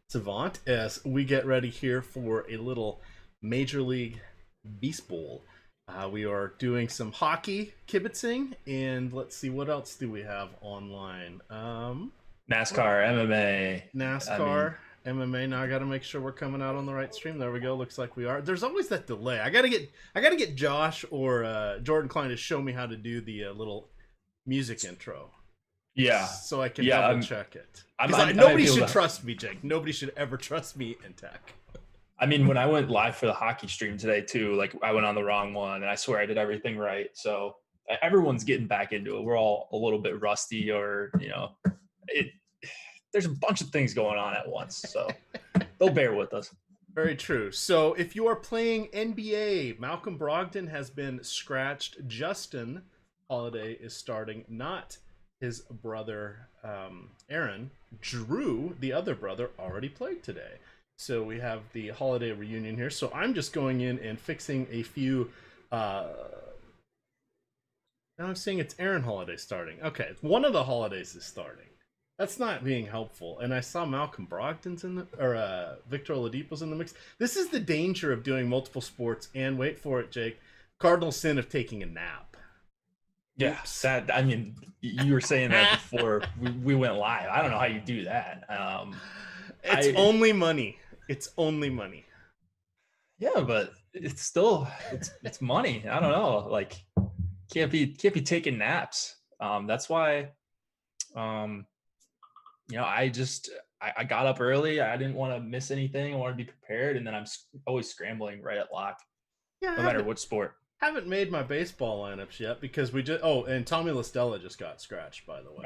Savant as we get ready here for a little Major League Baseball. We are doing some hockey kibitzing, and let's see what else do we have online. NASCAR, MMA. I mean, NASCAR, MMA. Now I got to make sure we're coming out on the right stream. There we go. Looks like we are. There's always that delay. I gotta get Josh or Jordan Klein to show me how to do the little music intro. yeah, So I can yeah. double I'm, check it. I'm, Because I'm, I nobody might be should able to, trust me, Jake. Nobody should ever trust me in tech. I mean, when I went live for the hockey stream today too, like I went on the wrong one, and I swear I did everything right. So everyone's getting back into it. We're all a little bit rusty, or it. There's a bunch of things going on at once, so they'll bear with us. Very true. So if you are playing NBA, Malcolm Brogdon has been scratched. Justin Holiday is starting, not his brother Aaron. Drew, the other brother, already played today. So we have the Holiday reunion here. So I'm just going in and fixing a few. Now I'm seeing it's Aaron Holiday starting. Okay, one of the Holidays is starting. That's not being helpful. And I saw Malcolm Brogdon's in the, or Victor Oladipo's in the mix. This is the danger of doing multiple sports. And wait for it, Jake. Cardinal sin of taking a nap. Yeah, sad. I mean, you were saying that before we went live. I don't know how you do that. It's only money. It's only money. Yeah, but it's still it's money. I don't know. Like, can't be taking naps. That's why. I got up early. I didn't want to miss anything. I wanted to be prepared, and then I'm always scrambling right at lock, Yeah, no matter what sport. Haven't made my baseball lineups yet because we just. Oh, and Tommy LaStella just got scratched, by the way.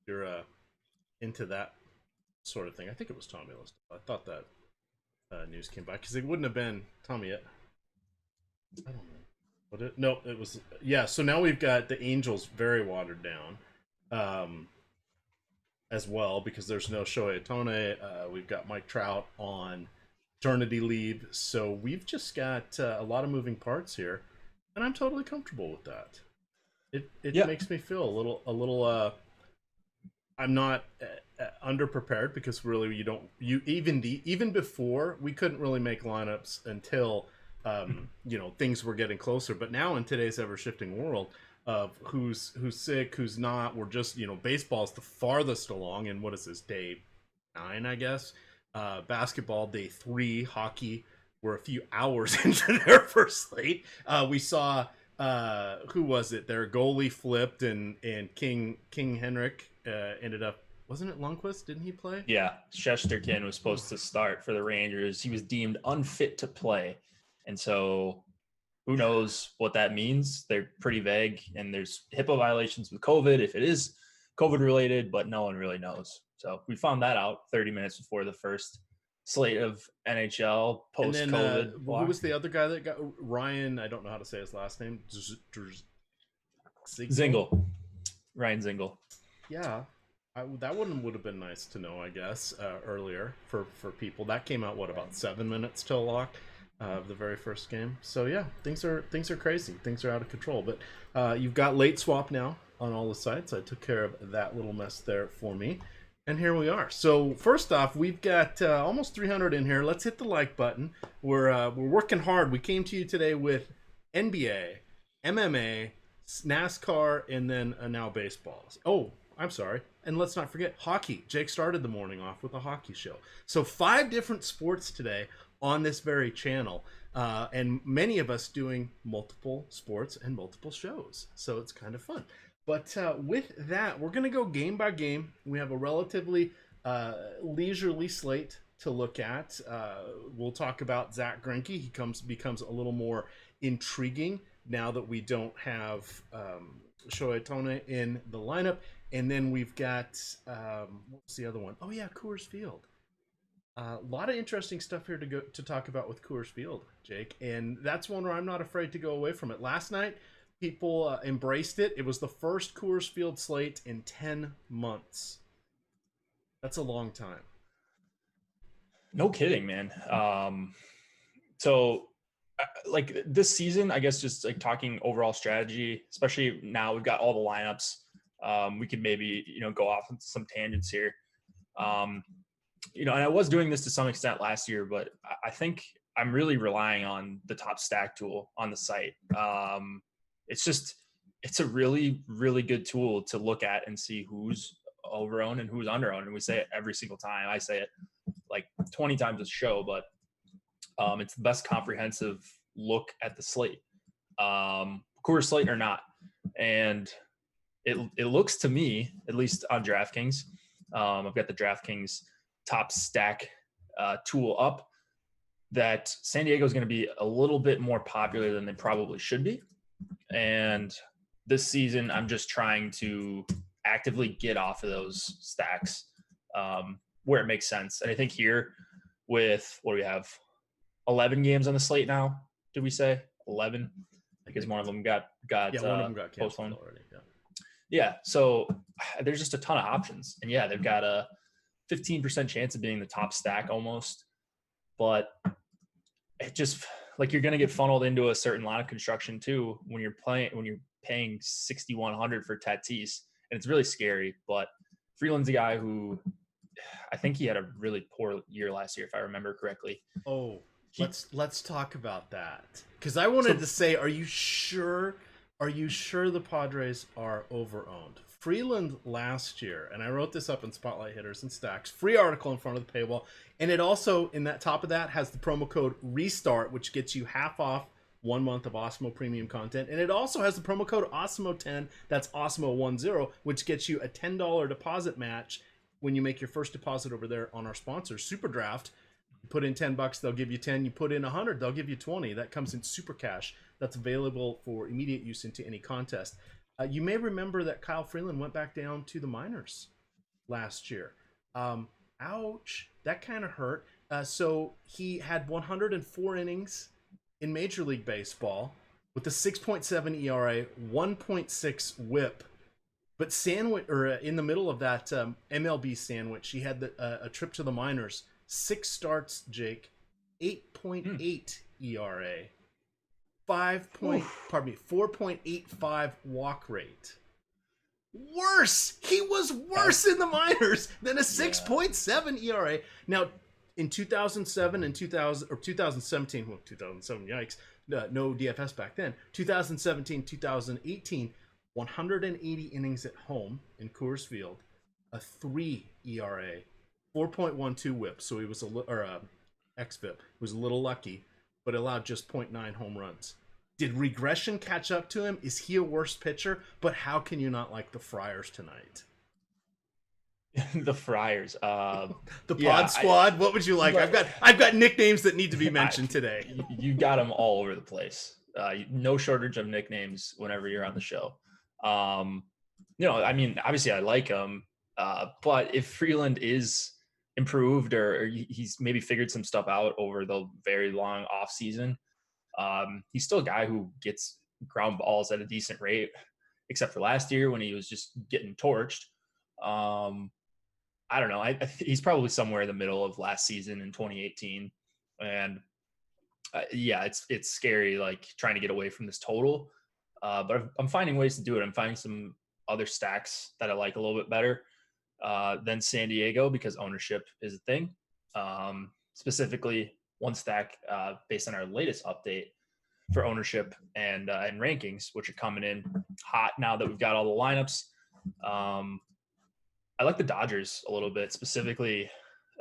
You're into that sort of thing. I think it was Tommy LaStella. I thought that news came by because it wouldn't have been Tommy yet. I don't know. What it? No, it was. Yeah. So now we've got the Angels very watered down. As well, because there's no Shohei Ohtani. We've got Mike Trout on paternity leave, so we've just got a lot of moving parts here, and I'm totally comfortable with that. It makes me feel a little. I'm not underprepared because really even before we couldn't really make lineups until things were getting closer, but now in today's ever shifting world of who's sick, who's not. We're just, baseball's the farthest along, and what is this, day 9, I guess. Basketball, day 3. Hockey, we're a few hours into their first slate. We saw, who was it? Their goalie flipped, and King Henrik ended up, wasn't it Lundqvist? Didn't he play? Yeah, Shesterkin was supposed to start for the Rangers. He was deemed unfit to play, and so who knows what that means? They're pretty vague, and there's HIPAA violations with COVID if it is COVID related, but no one really knows. So we found that out 30 minutes before the first slate of NHL post-COVID. Who was the other guy that got Ryan? I don't know how to say his last name. Zingle. Ryan Zingle. Yeah, that one would have been nice to know, I guess, earlier for people. That came out about 7 minutes till lock of the very first game. So yeah, things are crazy. Things are out of control. But you've got late swap now on all the sites. I took care of that little mess there for me, and here we are. So first off, we've got almost 300 in here. Let's hit the like button. We're working hard. We came to you today with NBA, MMA, NASCAR, and then now baseball. Oh, I'm sorry. And let's not forget hockey. Jake started the morning off with a hockey show. So 5 different sports today on this very channel, and many of us doing multiple sports and multiple shows, so it's kind of fun. But with that, we're going to go game by game. We have a relatively leisurely slate to look at. We'll talk about Zach Greinke. He becomes a little more intriguing now that we don't have Shohei Ohtani in the lineup. And then we've got what's the other one? Oh yeah, Coors Field. A lot of interesting stuff here to talk about with Coors Field, Jake, and that's one where I'm not afraid to go away from it. Last night, people embraced it. It was the first Coors Field slate in 10 months. That's a long time. No kidding, man. So like this season, I guess just like talking overall strategy, especially now we've got all the lineups. We could maybe, go off on some tangents here. and I was doing this to some extent last year, but I think I'm really relying on the top stack tool on the site. It's a really, really good tool to look at and see who's over owned and who's under owned. And we say it every single time. I say it like 20 times a show, but it's the best comprehensive look at the slate, Coors Slate or not. And it looks to me, at least on DraftKings, I've got the DraftKings top stack tool up, that San Diego is going to be a little bit more popular than they probably should be. And this season, I'm just trying to actively get off of those stacks where it makes sense. And I think here with, what do we have, 11 games on the slate now? Did we say 11? Because one of them got one of them got postponed already. Yeah, so there's just a ton of options. And yeah, they've got a 15% chance of being the top stack almost. But it just, like, you're going to get funneled into a certain line of construction too when you're paying 6,100 for Tatis. And it's really scary. But Freeland's a guy who, I think he had a really poor year last year, if I remember correctly. Oh, let's talk about that. Because I wanted to say, are you sure the Padres are over-owned? Freeland last year, and I wrote this up in Spotlight Hitters and Stacks, free article in front of the paywall, and it also, in that top of that, has the promo code RESTART, which gets you half off 1 month of Awesemo premium content, and it also has the promo code Awesemo10, that's Awesemo10, which gets you a $10 deposit match when you make your first deposit over there on our sponsor, SuperDraft. You put in $10, they'll give you 10. You put in 100, they'll give you 20. That comes in super cash. That's available for immediate use into any contest. You may remember that Kyle Freeland went back down to the minors last year. Ouch, that kind of hurt. So he had 104 innings in Major League Baseball with a 6.7 ERA, 1.6 WHIP. But in the middle of that MLB sandwich, he had a trip to the minors. 6 starts, Jake, 8.8 ERA, 4.85 walk rate. Worse. He was worse in the minors than a 6.7 ERA. Now, in 2007 and 2017, well, 2007, yikes, no DFS back then. 2017, 2018, 180 innings at home in Coors Field, a 3 ERA, 4.12 WHIP. So he was xFIP. Was a little lucky, but allowed just 0.9 home runs. Did regression catch up to him? Is he a worse pitcher? But how can you not like the Friars tonight? The Friars, the Pod Squad. What would you like? I've got nicknames that need to be mentioned today. You got them all over the place. No shortage of nicknames whenever you're on the show. I mean, obviously I like him, but if Freeland is improved or he's maybe figured some stuff out over the very long off season, he's still a guy who gets ground balls at a decent rate, except for last year when he was just getting torched. I don't know. He's probably somewhere in the middle of last season in 2018. And it's scary, like trying to get away from this total. But I'm finding ways to do it. I'm finding some other stacks that I like a little bit better than San Diego because ownership is a thing. Specifically, one stack based on our latest update for ownership and rankings, which are coming in hot now that we've got all the lineups. I like the Dodgers a little bit, specifically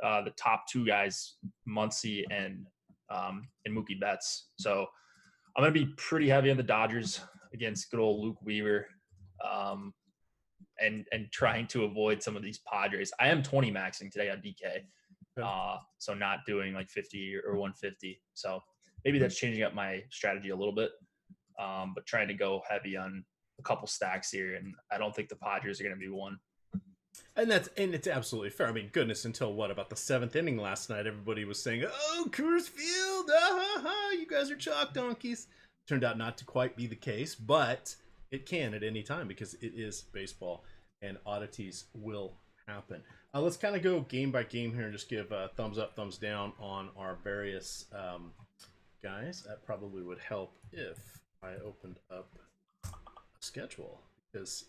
the top 2 guys, Muncy and Mookie Betts. So I'm going to be pretty heavy on the Dodgers against good old Luke Weaver, and trying to avoid some of these Padres. I am 20 maxing today on DK, so not doing like 50 or 150. So maybe that's changing up my strategy a little bit, but trying to go heavy on a couple stacks here, and I don't think the Padres are going to be one. And it's absolutely fair. I mean, goodness, until about the 7th inning last night, everybody was saying, "Oh, Coors Field, you guys are chalk donkeys." Turned out not to quite be the case, but it can at any time because it is baseball, and oddities will happen. Let's kind of go game by game here and just give thumbs up, thumbs down on our various guys. That probably would help if I opened up a schedule. Because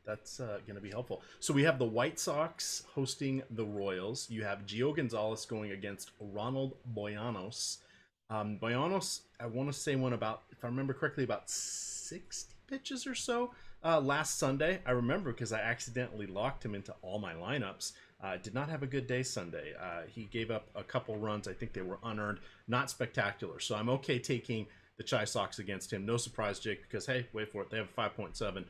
that's going to be helpful. So we have the White Sox hosting the Royals. You have Gio Gonzalez going against Ronald Boyanos. Boyanos, I want to say went about, if I remember correctly, about 60 pitches or so last Sunday. I remember because I accidentally locked him into all my lineups. Did not have a good day Sunday. He gave up a couple runs. I think they were unearned, not spectacular. So I'm okay taking the Chi Sox against him. No surprise, Jake, because hey, wait for it. They have a 5.7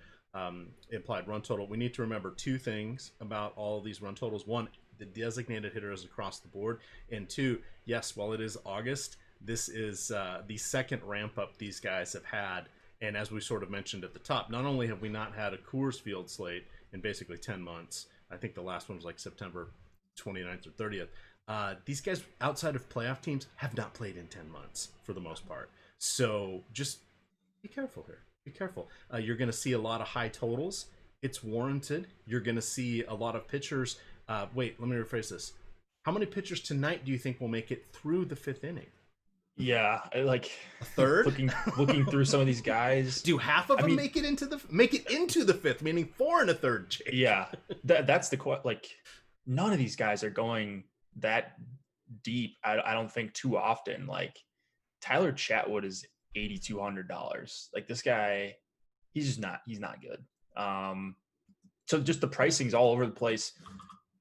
implied run total. We need to remember two things about all of these run totals. One, the designated hitter is across the board. And two, yes, while it is August, this is the second ramp up these guys have had. And as we sort of mentioned at the top, not only have we not had a Coors Field slate in basically 10 months, I think the last one was like September 29th or 30th. These guys outside of playoff teams have not played in 10 months for the most part. So just be careful here. Be careful. You're going to see a lot of high totals. It's warranted. You're going to see a lot of pitchers. Wait, let me rephrase this. How many pitchers tonight do you think will make it through the fifth inning? Yeah, like a third. looking through some of these guys. Do half of them make it into the fifth, meaning 4 1/3? Jake? Yeah, that's the question. Like, none of these guys are going that deep. I don't think too often. Like, Tyler Chatwood is $8,200. Like, this guy, he's not good. So just the pricing's all over the place.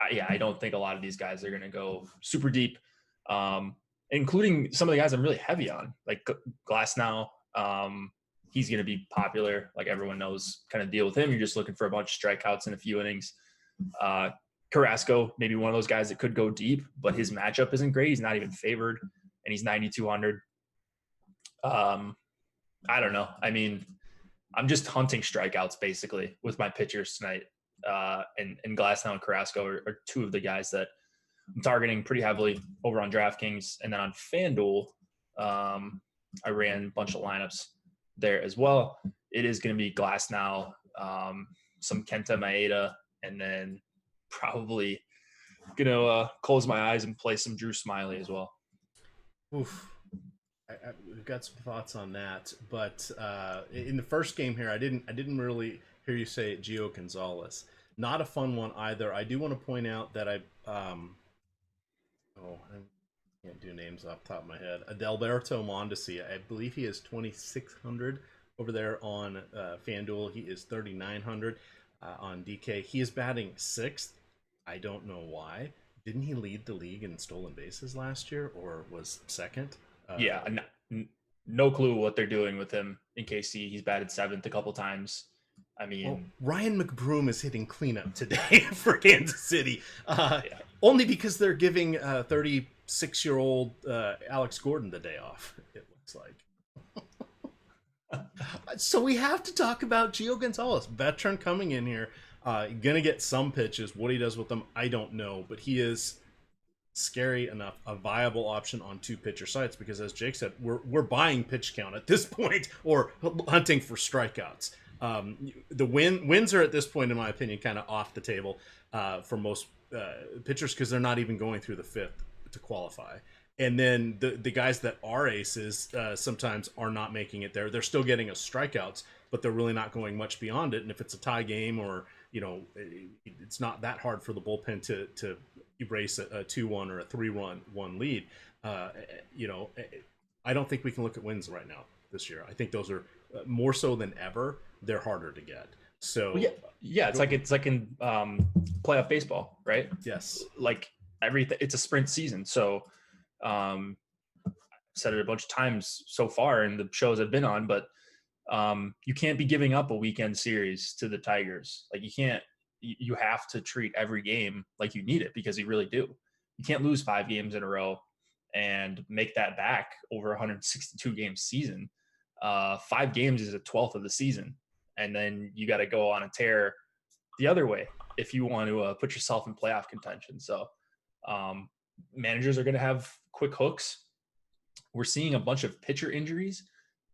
I don't think a lot of these guys are going to go super deep. Including some of the guys I'm really heavy on, like Glasnow. He's going to be popular. Like, everyone knows kind of deal with him. You're just looking for a bunch of strikeouts in a few innings. Carrasco, maybe one of those guys that could go deep, but his matchup isn't great. He's not even favored, and he's 9,200. I don't know. I mean, I'm just hunting strikeouts basically with my pitchers tonight. And Glasnow and Carrasco are two of the guys that I'm targeting pretty heavily over on DraftKings. And then on FanDuel, I ran a bunch of lineups there as well. It is going to be Glasnow, some Kenta Maeda, and then probably going to close my eyes and play some Drew Smiley as well. Oof. We've got some thoughts on that, but in the first game here, I didn't really hear you say Gio Gonzalez. Not a fun one either. I do want to point out that I can't do names off the top of my head. Adalberto Mondesi, I believe he is 2,600 over there on FanDuel. He is 3,900 on DK. He is batting 6th. I don't know why. Didn't he lead the league in stolen bases last year, or was second? No clue what they're doing with him in KC. He's batted 7th a couple times. I mean, Ryan McBroom is hitting cleanup today for Kansas City, only because they're giving 36-year-old Alex Gordon the day off, it looks like. So we have to talk about Gio Gonzalez, veteran coming in here, gonna get some pitches. What he does with them, I don't know, but he is scary enough, a viable option on 2 pitcher sites, because as Jake said, we're buying pitch count at this point, or hunting for strikeouts. The wins are at this point, in my opinion, kind of off the table for most pitchers, because they're not even going through the 5th to qualify. And then the guys that are aces sometimes are not making it there. They're still getting us strikeouts, but they're really not going much beyond it. And if it's a tie game, or it's not that hard for the bullpen to erase a 2-1 or a 3-1 lead. I don't think we can look at wins right now this year. I think those are more so than ever. They're harder to get. So it's like in playoff baseball, right? Yes. Like everything, it's a sprint season. So I've said it a bunch of times so far in the shows I've been on, but you can't be giving up a weekend series to the Tigers. Like, you have to treat every game like you need it, because you really do. You can't lose 5 games in a row and make that back over 162 game season. 5 games is a 12th of the season. And then you got to go on a tear the other way if you want to put yourself in playoff contention. So managers are going to have quick hooks. We're seeing a bunch of pitcher injuries.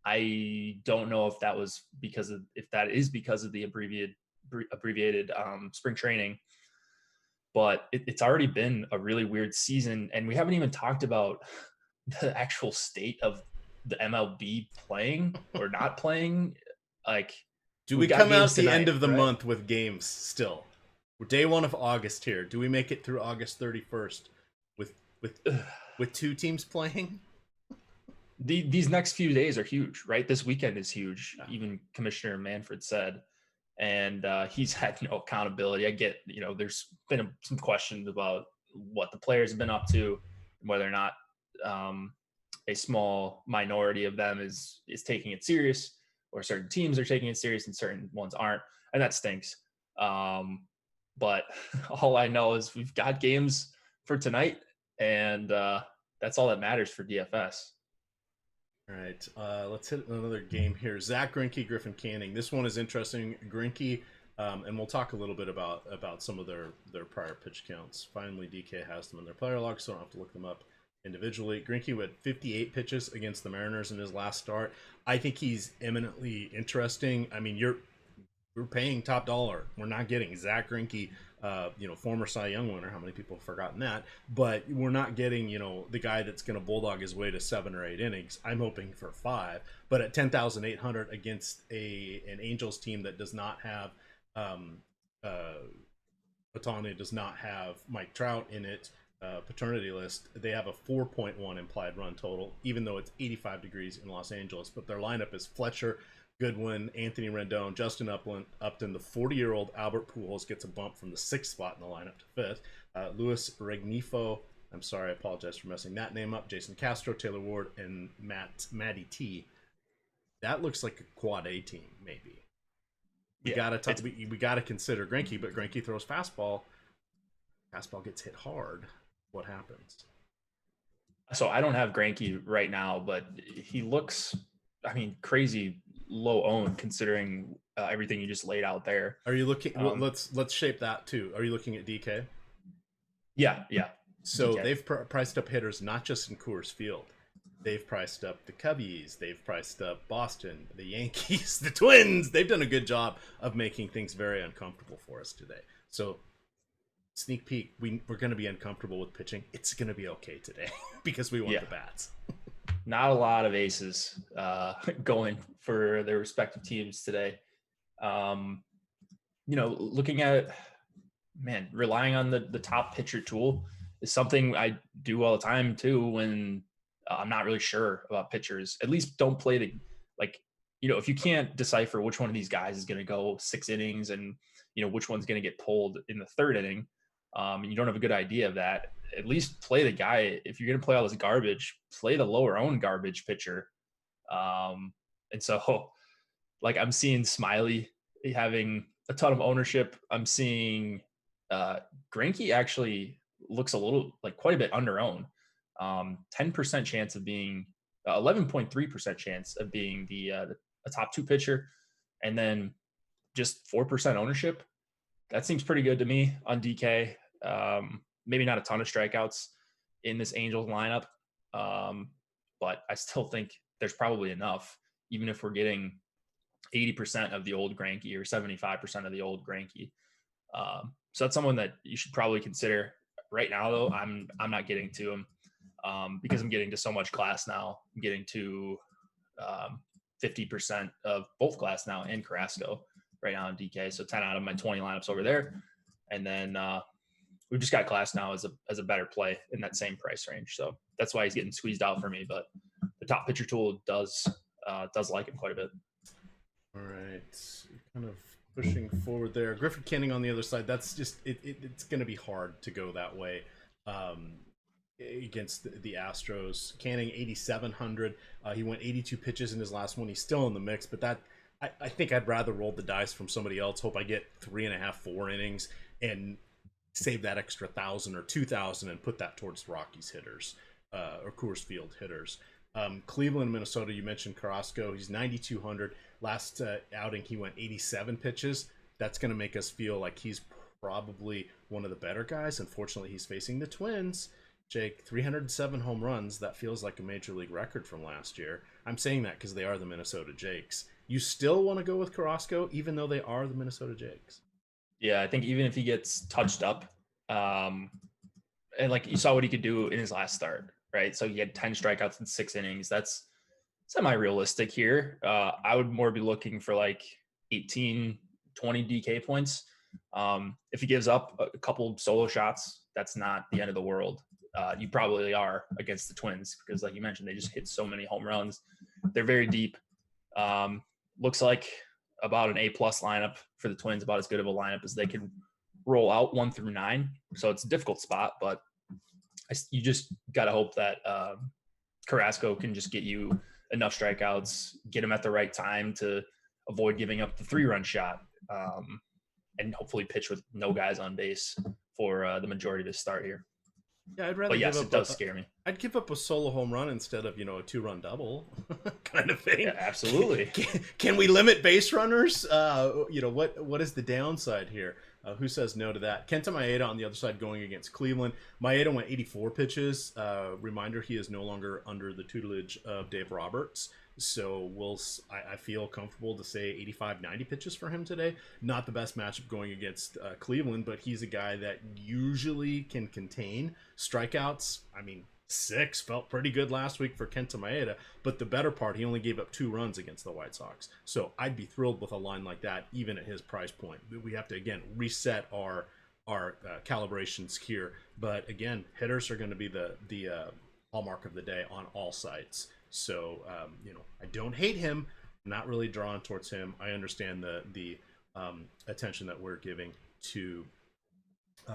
I don't know if that is because of the abbreviated spring training, but it's already been a really weird season, and we haven't even talked about the actual state of the MLB playing or not playing. Like, Do we We've got come out games at the tonight, end of the right? month with games still? We're day 1 of August here. Do we make it through August 31st with with with 2 teams playing? These next few days are huge, right? This weekend is huge. Yeah. Even Commissioner Manfred said, and he's had no accountability. I get, there's been some questions about what the players have been up to, and whether or not a small minority of them is taking it serious, or certain teams are taking it serious and certain ones aren't, and that stinks. But all I know is we've got games for tonight, and that's all that matters for DFS. All right, let's hit another game here. Zach Greinke, Griffin Canning. This one is interesting. Greinke, and we'll talk a little bit about some of their prior pitch counts. Finally, DK has them in their player log, so I don't have to look them up individually. Greinke had 58 pitches against the Mariners in his last start. I think he's eminently interesting. I mean, we're paying top dollar. We're not getting Zach Greinke, former Cy Young winner. How many people have forgotten that? But we're not getting, the guy that's going to bulldog his way to 7 or 8 innings. I'm hoping for 5. But at 10,800 against an Angels team that does not have Otani, does not have Mike Trout in it, paternity list, they have a 4.1 implied run total, even though it's 85 degrees in Los Angeles. But their lineup is Fletcher, Goodwin, Anthony Rendon, Justin Upton. The 40-year-old Albert Pujols gets a bump from the 6th spot in the lineup to 5th. Luis Regnifo, I'm sorry, I apologize for messing that name up. Jason Castro, Taylor Ward, and Matty T. That looks like a quad A team, maybe. We gotta consider Greinke, but Greinke throws fastball. Fastball gets hit hard. What happens? So I don't have Greinke right now, but he looks, crazy low owned considering everything you just laid out there. Are you looking? Let's shape that too. Are you looking at DK? Yeah. So DK. they've priced up hitters not just in Coors Field. They've priced up the Cubbies. They've priced up Boston, the Yankees, the Twins. They've done a good job of making things very uncomfortable for us today. So sneak peek, we're going to be uncomfortable with pitching. It's going to be okay today because we want the bats. Not a lot of aces going for their respective teams today. Looking at, relying on the top pitcher tool is something I do all the time too when I'm not really sure about pitchers. At least don't play if you can't decipher which one of these guys is going to go 6 innings and, which one's going to get pulled in the 3rd inning, and you don't have a good idea of that, at least play the guy. If you're going to play all this garbage, play the lower owned garbage pitcher. And so I'm seeing Smiley having a ton of ownership. I'm seeing Greinke actually looks a little quite a bit under owned. 10% chance of being 11.3% chance of being a top 2 pitcher, and then just 4% ownership. That seems pretty good to me on DK. Maybe not a ton of strikeouts in this Angels lineup, but I still think there's probably enough, even if we're getting 80% of the old Greinke or 75% of the old Greinke. So that's someone that you should probably consider. Right now, though, I'm not getting to him because I'm getting to so much Glass now. I'm getting to 50% of both Glass now and Carrasco right now in DK. So 10 out of my 20 lineups over there. And then we've just got Glass now as a better play in that same price range. So that's why he's getting squeezed out for me. But the top pitcher tool does like him quite a bit. All right. Kind of pushing forward there. Griffin Canning on the other side. That's just it's going to be hard to go that way against the Astros. Canning 8,700. He went 82 pitches in his last one. He's still in the mix, but that I think I'd rather roll the dice from somebody else. Hope I get 3.5, 4 innings and save that extra 1,000 or 2,000 and put that towards Rockies hitters or Coors Field hitters. Cleveland, Minnesota, you mentioned Carrasco. He's 9,200. Last outing, he went 87 pitches. That's going to make us feel like he's probably one of the better guys. Unfortunately, he's facing the Twins. Jake, 307 home runs. That feels like a major league record from last year. I'm saying that because they are the Minnesota Jakes. You still want to go with Carrasco, even though they are the Minnesota Jakes? Yeah, I think even if he gets touched up, and you saw what he could do in his last start, right? So he had 10 strikeouts in 6 innings. That's semi-realistic here. I would more be looking for 18, 20 DK points. If he gives up a couple solo shots, that's not the end of the world. You probably are against the Twins because, like you mentioned, they just hit so many home runs. They're very deep. Looks like about an A+ lineup for the Twins, about as good of a lineup as they can roll out 1 through 9. So it's a difficult spot, but you just got to hope that Carrasco can just get you enough strikeouts, get him at the right time to avoid giving up the 3-run shot, and hopefully pitch with no guys on base for the majority of his start here. Yeah, I'd rather. But yes, give up it does scare me. I'd give up a solo home run instead of, a 2-run double kind of thing. Yeah, absolutely. Can we limit base runners? What is the downside here? Who says no to that? Kenta Maeda on the other side going against Cleveland. Maeda went 84 pitches. Reminder, he is no longer under the tutelage of Dave Roberts. So I feel comfortable to say 85, 90 pitches for him today. Not the best matchup going against Cleveland, but he's a guy that usually can contain strikeouts. I mean, 6 felt pretty good last week for Kenta Maeda, but the better part, he only gave up 2 runs against the White Sox. So I'd be thrilled with a line like that, even at his price point. We have to, again, reset our calibrations here. But again, hitters are going to be the hallmark of the day on all sites. So, I don't hate him. I'm not really drawn towards him. I understand the attention that we're giving to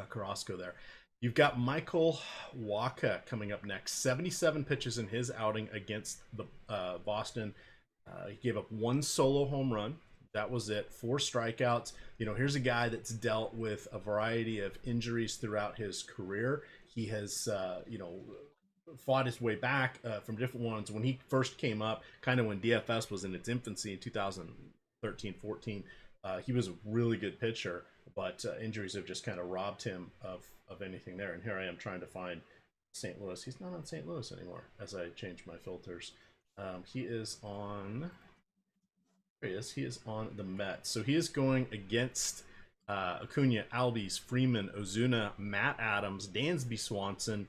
Carrasco there. You've got Michael Wacha coming up next. 77 pitches in his outing against the Boston. He gave up 1 solo home run. That was it. 4 strikeouts. Here's a guy that's dealt with a variety of injuries throughout his career. He has, fought his way back from different ones. When he first came up, kind of when DFS was in its infancy in 2013-14, he was a really good pitcher, but injuries have just kind of robbed him of anything there. And here I am trying to find St. Louis. He's not on St. Louis anymore as I change my filters. He is on... There he is. He is on the Mets. So he is going against Acuna, Albies, Freeman, Ozuna, Matt Adams, Dansby Swanson.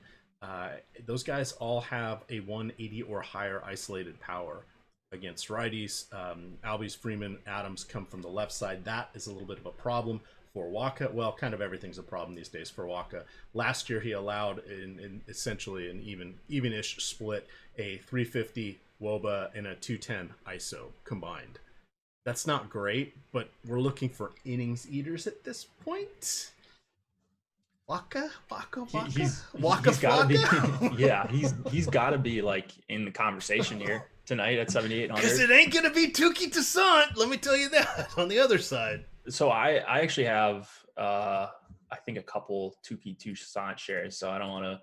Those guys all have a 180 or higher isolated power against righties. Albies, Freeman, Adams come from the left side. That is a little bit of a problem for Wacha. Well, kind of everything's a problem these days for Wacha. Last year he allowed in essentially an even-ish split, a 350 WOBA and a 210 ISO combined. That's not great, but we're looking for innings eaters at this point. Waka. He's got to be. Yeah, he's got to be like in the conversation here tonight at 7,800. Because it ain't gonna be Tuki Toussaint. Let me tell you that. On the other side. So I actually have I think a couple Tuki Toussaint shares, so I don't want to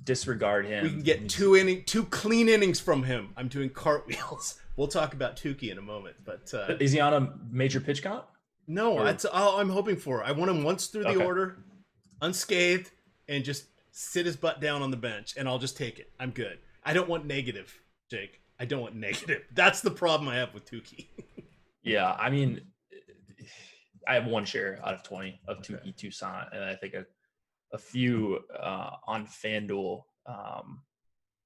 disregard him. We can get two clean innings from him. I'm doing cartwheels. We'll talk about Tuki in a moment, but is he on a major pitch count? No, that's all I'm hoping for. I want him once through the order, unscathed, and just sit his butt down on the bench, and I'll just take it. I'm good. I don't want negative, Jake. I don't want negative. That's the problem I have with Tuki. Yeah, I mean, I have 1 share out of 20 of Tuki Toussaint, and I think a few on FanDuel,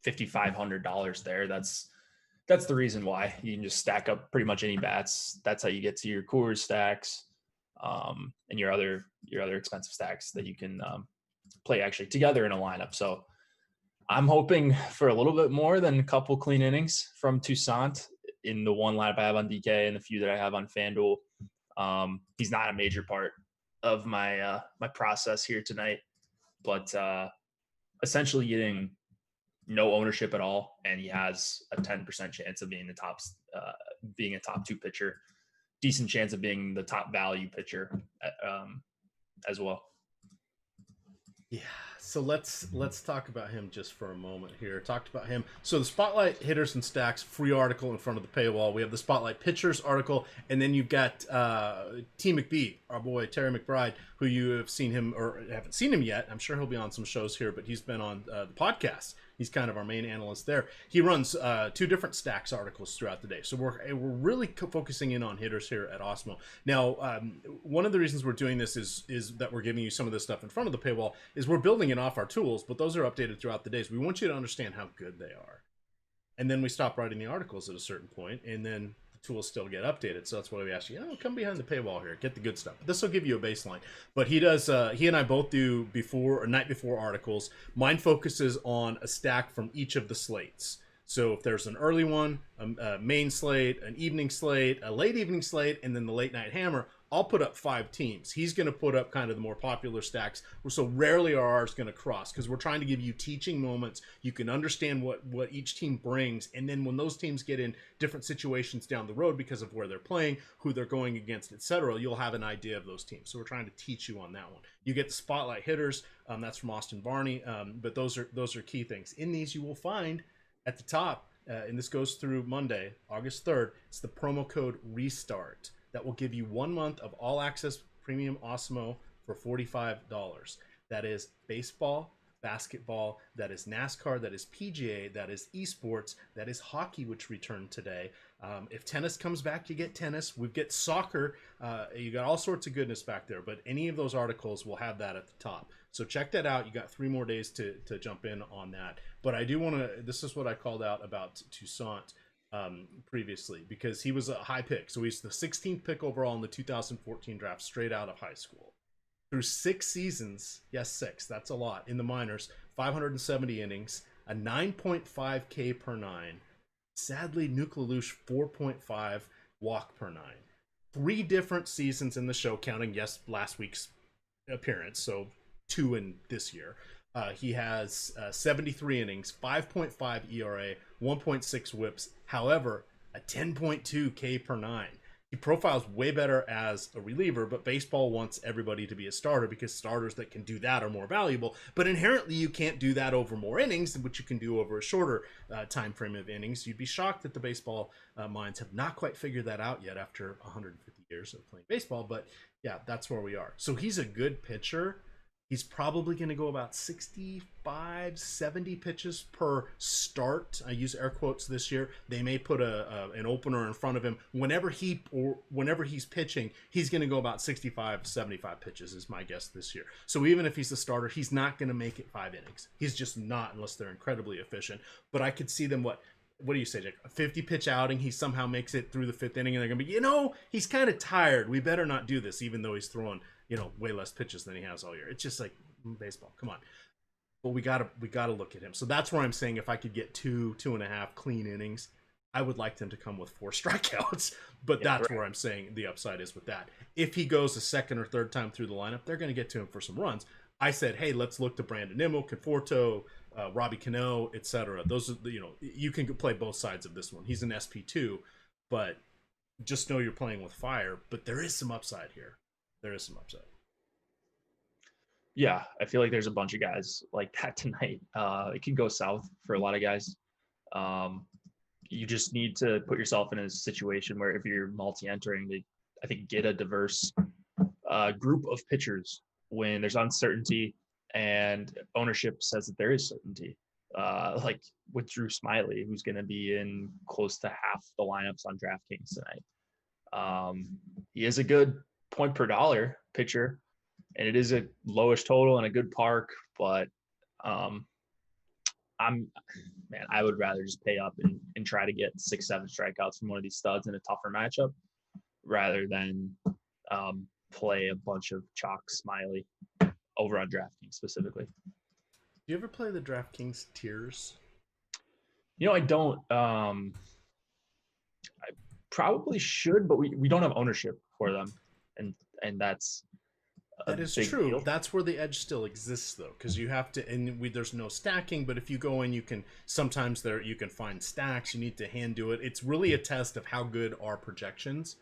$5,500 there. That's the reason why you can just stack up pretty much any bats. That's how you get to your Coors stacks, and your other expensive stacks that you can play actually together in a lineup. So I'm hoping for a little bit more than a couple clean innings from Toussaint in the 1 lineup I have on DK and the few that I have on FanDuel. He's not a major part of my my process here tonight, but essentially getting no ownership at all, and he has a 10% chance of being being a top 2 pitcher, decent chance of being the top value pitcher as well. Yeah. So let's talk about him just for a moment here. Talked about him. So the Spotlight Hitters and Stacks free article in front of the paywall. We have the Spotlight Pitchers article, and then you've got T. McBee, our boy Terry McBride, who you have seen him or haven't seen him yet. I'm sure he'll be on some shows here, but he's been on the podcast. He's kind of our main analyst there. He runs 2 different stacks articles throughout the day. So we're really focusing in on hitters here at Awesemo. Now, one of the reasons we're doing this is that we're giving you some of this stuff in front of the paywall is we're building it off our tools, but those are updated throughout the days. We want you to understand how good they are. And then we stop writing the articles at a certain point, and then the tools still get updated. So that's why we ask you, come behind the paywall here, get the good stuff. This will give you a baseline. But he does. He and I both do night before articles. Mine focuses on a stack from each of the slates. So if there's an early one, a main slate, an evening slate, a late evening slate, and then the late night hammer, I'll put up 5 teams. He's going to put up kind of the more popular stacks. So rarely are ours going to cross because we're trying to give you teaching moments. You can understand what each team brings. And then when those teams get in different situations down the road because of where they're playing, who they're going against, etc., you'll have an idea of those teams. So we're trying to teach you on that one. You get the spotlight hitters. That's from Austin Barney. But those are key things. In these, you will find at the top, and this goes through Monday, August 3rd, it's the promo code RESTART. That will give you 1 month of all access premium Awesemo for $45. That is baseball, basketball, that is NASCAR, that is PGA, that is esports, that is hockey, which returned today. If tennis comes back, you get tennis. We get soccer. You got all sorts of goodness back there. But any of those articles will have that at the top. So check that out. You got 3 more days to jump in on that. But I do want to, this is what I called out about Toussaint previously, because he was a high pick. So he's the 16th pick overall in the 2014 draft, straight out of high school. Through 6 seasons, yes, 6, that's a lot, in the minors, 570 innings, a 9.5 K per 9. Sadly, Nucleoluche 4.5 walk per 9. 3 different seasons in the show, counting, yes, last week's appearance, so 2 in this year. He has 73 innings, 5.5 ERA, 1.6 whips. However, a 10.2 K per 9. He profiles way better as a reliever, but baseball wants everybody to be a starter because starters that can do that are more valuable. But inherently, you can't do that over more innings, which you can do over a shorter time frame of innings. You'd be shocked that the baseball minds have not quite figured that out yet after 150 years of playing baseball. But yeah, that's where we are. So he's a good pitcher. He's probably going to go about 65, 70 pitches per start. I use air quotes this year. They may put an opener in front of him. Whenever he's pitching, he's going to go about 65, 75 pitches is my guess this year. So even if he's a starter, he's not going to make it 5 innings. He's just not, unless they're incredibly efficient. But I could see them, what do you say, Jake? A 50-pitch outing, he somehow makes it through the 5th inning, and they're going to be, he's kind of tired. We better not do this, even though he's throwing way less pitches than he has all year. It's just like baseball. Come on. But we gotta look at him. So that's where I'm saying if I could get 2.5 clean innings, I would like them to come with 4 strikeouts. But yeah, that's right, where I'm saying the upside is with that. If he goes a second or third time through the lineup, they're going to get to him for some runs. I said, hey, let's look to Brandon Nimmo, Conforto, Robbie Cano, etc. Those are you can play both sides of this one. He's an SP2, but just know you're playing with fire. But there is some upside here. There is some upside. Yeah, I feel like there's a bunch of guys like that tonight. It can go south for a lot of guys. You just need to put yourself in a situation where if you're multi-entering, I think get a diverse group of pitchers when there's uncertainty and ownership says that there is certainty. Like with Drew Smiley, who's going to be in close to half the lineups on DraftKings tonight. He is a good point per dollar pitcher, and it is a lowish total and a good park, but I would rather just pay up and try to get 6-7 strikeouts from one of these studs in a tougher matchup rather than play a bunch of chalk Smiley over on DraftKings specifically. Do you ever play the DraftKings tiers? I don't. I probably should, but we don't have ownership for them, and that is true. Deal. That's where the edge still exists, though, because you have to, and there's no stacking. But if you go in, you can sometimes you can find stacks. You need to hand do it. It's really a test of how good are projections,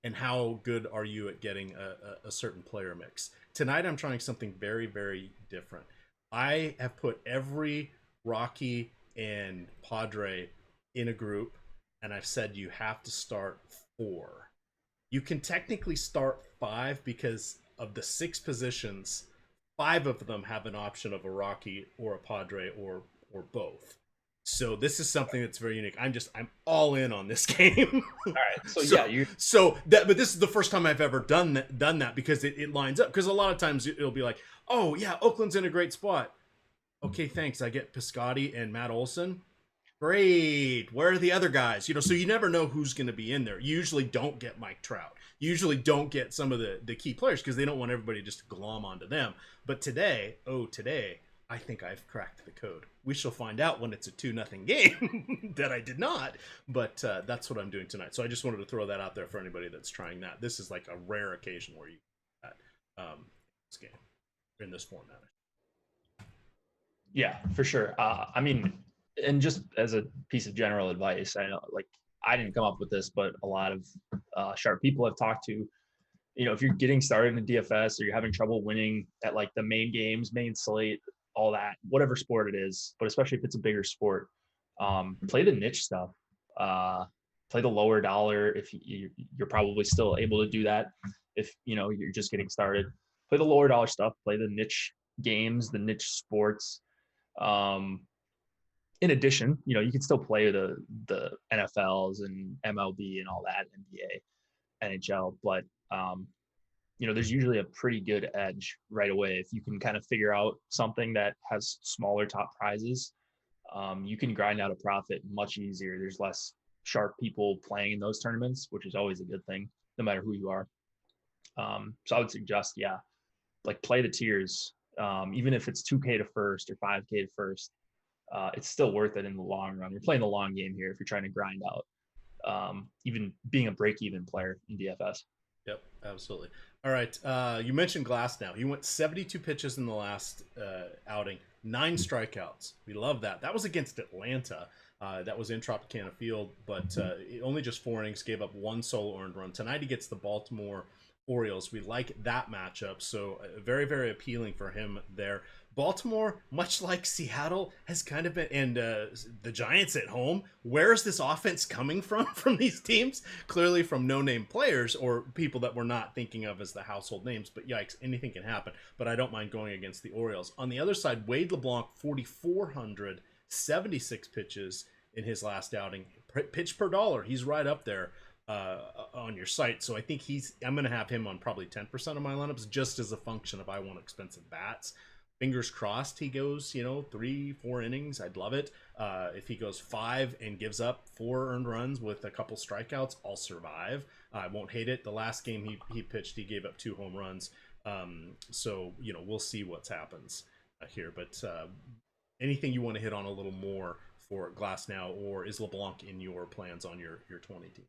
and how good are you at getting a certain player mix. Tonight, I'm trying something very, very different. I have put every Rocky and Padre in a group, and I've said you have to start 4. You can technically start 5 because of the 6 positions, 5 of them have an option of a Rocky or a Padre or both. So this is something that's very unique. I'm all in on this game. All right. But this is the first time I've ever done that because it lines up. Because a lot of times it'll be like, oh yeah, Oakland's in a great spot. Okay, thanks. I get Piscotty and Matt Olson. Great. Where are the other guys? So you never know who's going to be in there. You usually don't get Mike Trout. You usually don't get some of the key players because they don't want everybody just to glom onto them. But today, I think I've cracked the code. We shall find out when it's a 2-0 game that I did not. But that's what I'm doing tonight. So I just wanted to throw that out there for anybody that's trying that. This is like a rare occasion where you do that this game in this format. Yeah, for sure. I mean, and just as a piece of general advice, I know, like, I didn't come up with this, but a lot of sharp people I've talked to, if you're getting started in DFS or you're having trouble winning at like the main games, main slate, all that, whatever sport it is, but especially if it's a bigger sport, play the niche stuff. Play the lower dollar if you're probably still able to do that. If you're just getting started, play the lower dollar stuff. Play the niche games, the niche sports. In addition, you can still play the NFLs and MLB and all that, NBA, NHL, but there's usually a pretty good edge right away if you can kind of figure out something that has smaller top prizes. You can grind out a profit much easier. There's less sharp people playing in those tournaments, which is always a good thing, no matter who you are. So I would suggest, like, play the tiers. Even if it's 2K to first or 5K to first, it's still worth it in the long run. You're playing the long game here if you're trying to grind out, even being a break-even player in DFS. Yep, absolutely. All right, you mentioned Glass now. He went 72 pitches in the last outing, 9 strikeouts. We love that. That was against Atlanta. That was in Tropicana Field, but only just 4 innings, gave up 1 solo earned run. Tonight he gets the Baltimore Orioles. We like that matchup, so very, very appealing for him there. Baltimore, much like Seattle, has kind of been, and the Giants at home. Where is this offense coming from these teams? Clearly from no-name players or people that we're not thinking of as the household names, but yikes, anything can happen. But I don't mind going against the Orioles. On the other side, Wade LeBlanc, 4,400, 76 pitches in his last outing. Pitch per dollar, he's right up there on your site. So I think I'm going to have him on probably 10% of my lineups just as a function of I want expensive bats. Fingers crossed he goes, 3-4 innings. I'd love it. If he goes 5 and gives up 4 earned runs with a couple strikeouts, I'll survive. I won't hate it. The last game he pitched, he gave up 2 home runs. So, we'll see what happens here. But anything you want to hit on a little more for Glass now, or is LeBlanc in your plans on your 20 team?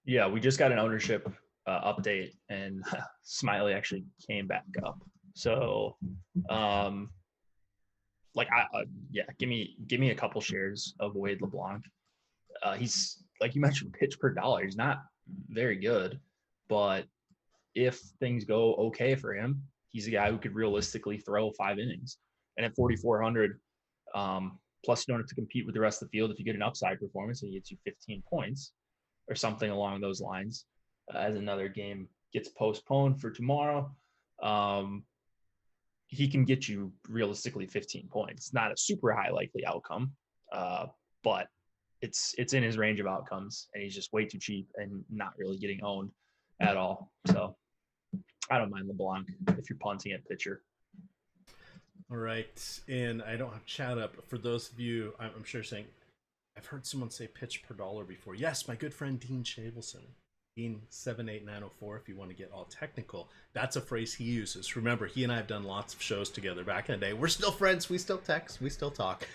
Yeah, we just got an ownership update, and Smiley actually came back up. So, give me a couple shares of Wade LeBlanc. He's, like you mentioned, pitch per dollar. He's not very good, but if things go okay for him, he's a guy who could realistically throw 5 innings. And at 4,400, plus you don't have to compete with the rest of the field if you get an upside performance and he gets you 15 points or something along those lines. As another game gets postponed for tomorrow, he can get you realistically 15 points. Not a super high likely outcome, but it's in his range of outcomes, and he's just way too cheap and not really getting owned at all. So I don't mind LeBlanc if you're punting at pitcher. All right, and I don't have chat up, but for those of you, I'm sure saying, I've heard someone say pitch per dollar before. Yes, my good friend Dean Shabelson. Dean 78904 if you want to get all technical. That's a phrase he uses. Remember, he and I have done lots of shows together back in the day. We're still friends. We still text. We still talk.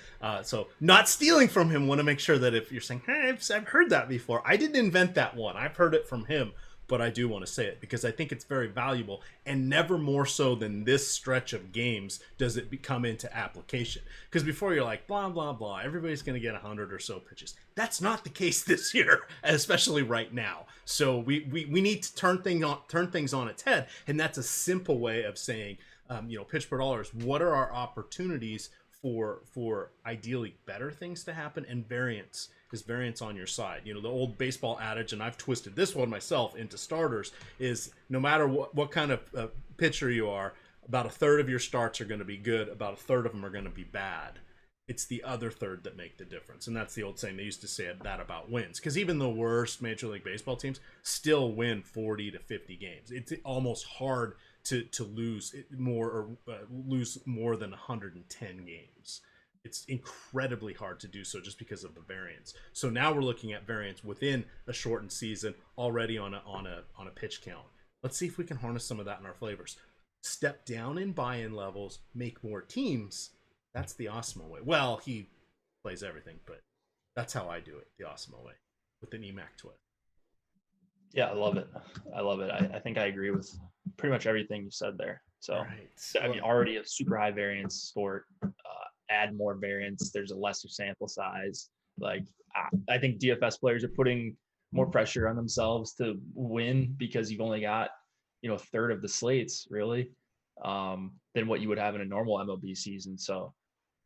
So not stealing from him. Want to make sure that if you're saying, hey, I've heard that before. I didn't invent that one. I've heard it from him. But I do want to say it because I think it's very valuable, and never more so than this stretch of games does it come into application. Because before you're like, blah, blah, blah, everybody's going to get 100 or so pitches. That's not the case this year, especially right now. So we need to turn things on its head, and that's a simple way of saying, pitch per dollar is what are our opportunities for ideally better things to happen, and variance is variance on your side. The old baseball adage, and I've twisted this one myself into starters, is no matter what kind of pitcher you are, about a third of your starts are going to be good, about a third of them are going to be bad. It's the other third that make the difference. And that's the old saying. They used to say that about wins, because even the worst Major League Baseball teams still win 40 to 50 games. It's almost hard to lose more or lose more than 110 games. it's incredibly hard to do so just because of the variance. So now we're looking at variance within a shortened season already on a pitch count. Let's see if we can harness some of that in our flavors. Step down in buy-in levels, make more teams. That's the Awesemo way. Well, he plays everything, but that's how I do it, the Awesemo way, with an EMac twist. Yeah, I love it. I think I agree with pretty much everything you said there. So, right. I mean, already a super high variance sport. Add more variance. There's a lesser sample size. Like, I think DFS players are putting more pressure on themselves to win because you've only got, a third of the slates really, than what you would have in a normal MLB season. So,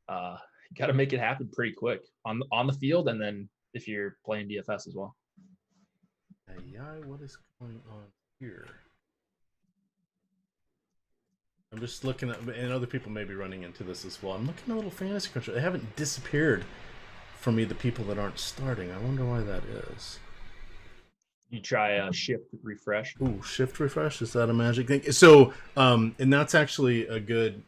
you got to make it happen pretty quick on the field, and then if you're playing DFS as well. Yeah, what is going on here? I'm just looking at, and other people may be running into this as well. I'm looking at a little fantasy control. They haven't disappeared for me, the people that aren't starting. I wonder why that is. You try a shift refresh. Ooh, shift refresh, is that a magic thing? So, and that's actually a good.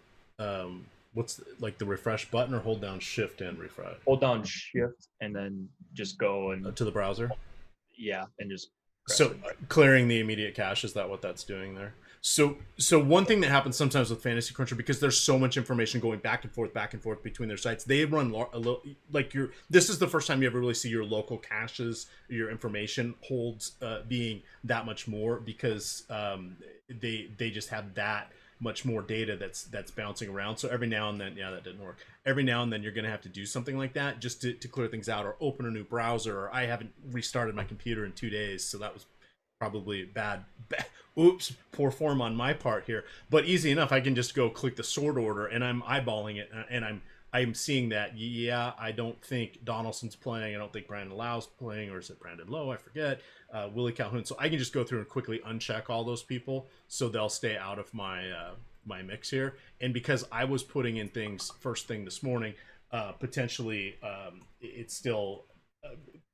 What's like the refresh button, or hold down shift and refresh? Hold down shift and then just go and to the browser. Yeah, and just so clearing the immediate cache, is that what that's doing there? So one thing that happens sometimes with Fantasy Cruncher, because there's so much information going back and forth between their sites, they run a little like this is the first time you ever really see your local caches, your information holds being that much more, because they just have that much more data that's bouncing around. So every now and then, yeah, that didn't work. Every now and then you're going to have to do something like that just to clear things out, or open a new browser. Or I haven't restarted my computer in 2 days, so that was probably bad. Oops, poor form on my part here. But easy enough, I can just go click the sort order, and I'm eyeballing it, and I'm seeing that, yeah, I don't think Donaldson's playing. I don't think Brandon Lau's playing, or is it Brandon Lowe? I forget. Willie Calhoun. So I can just go through and quickly uncheck all those people, so they'll stay out of my my mix here. And because I was putting in things first thing this morning, potentially it's still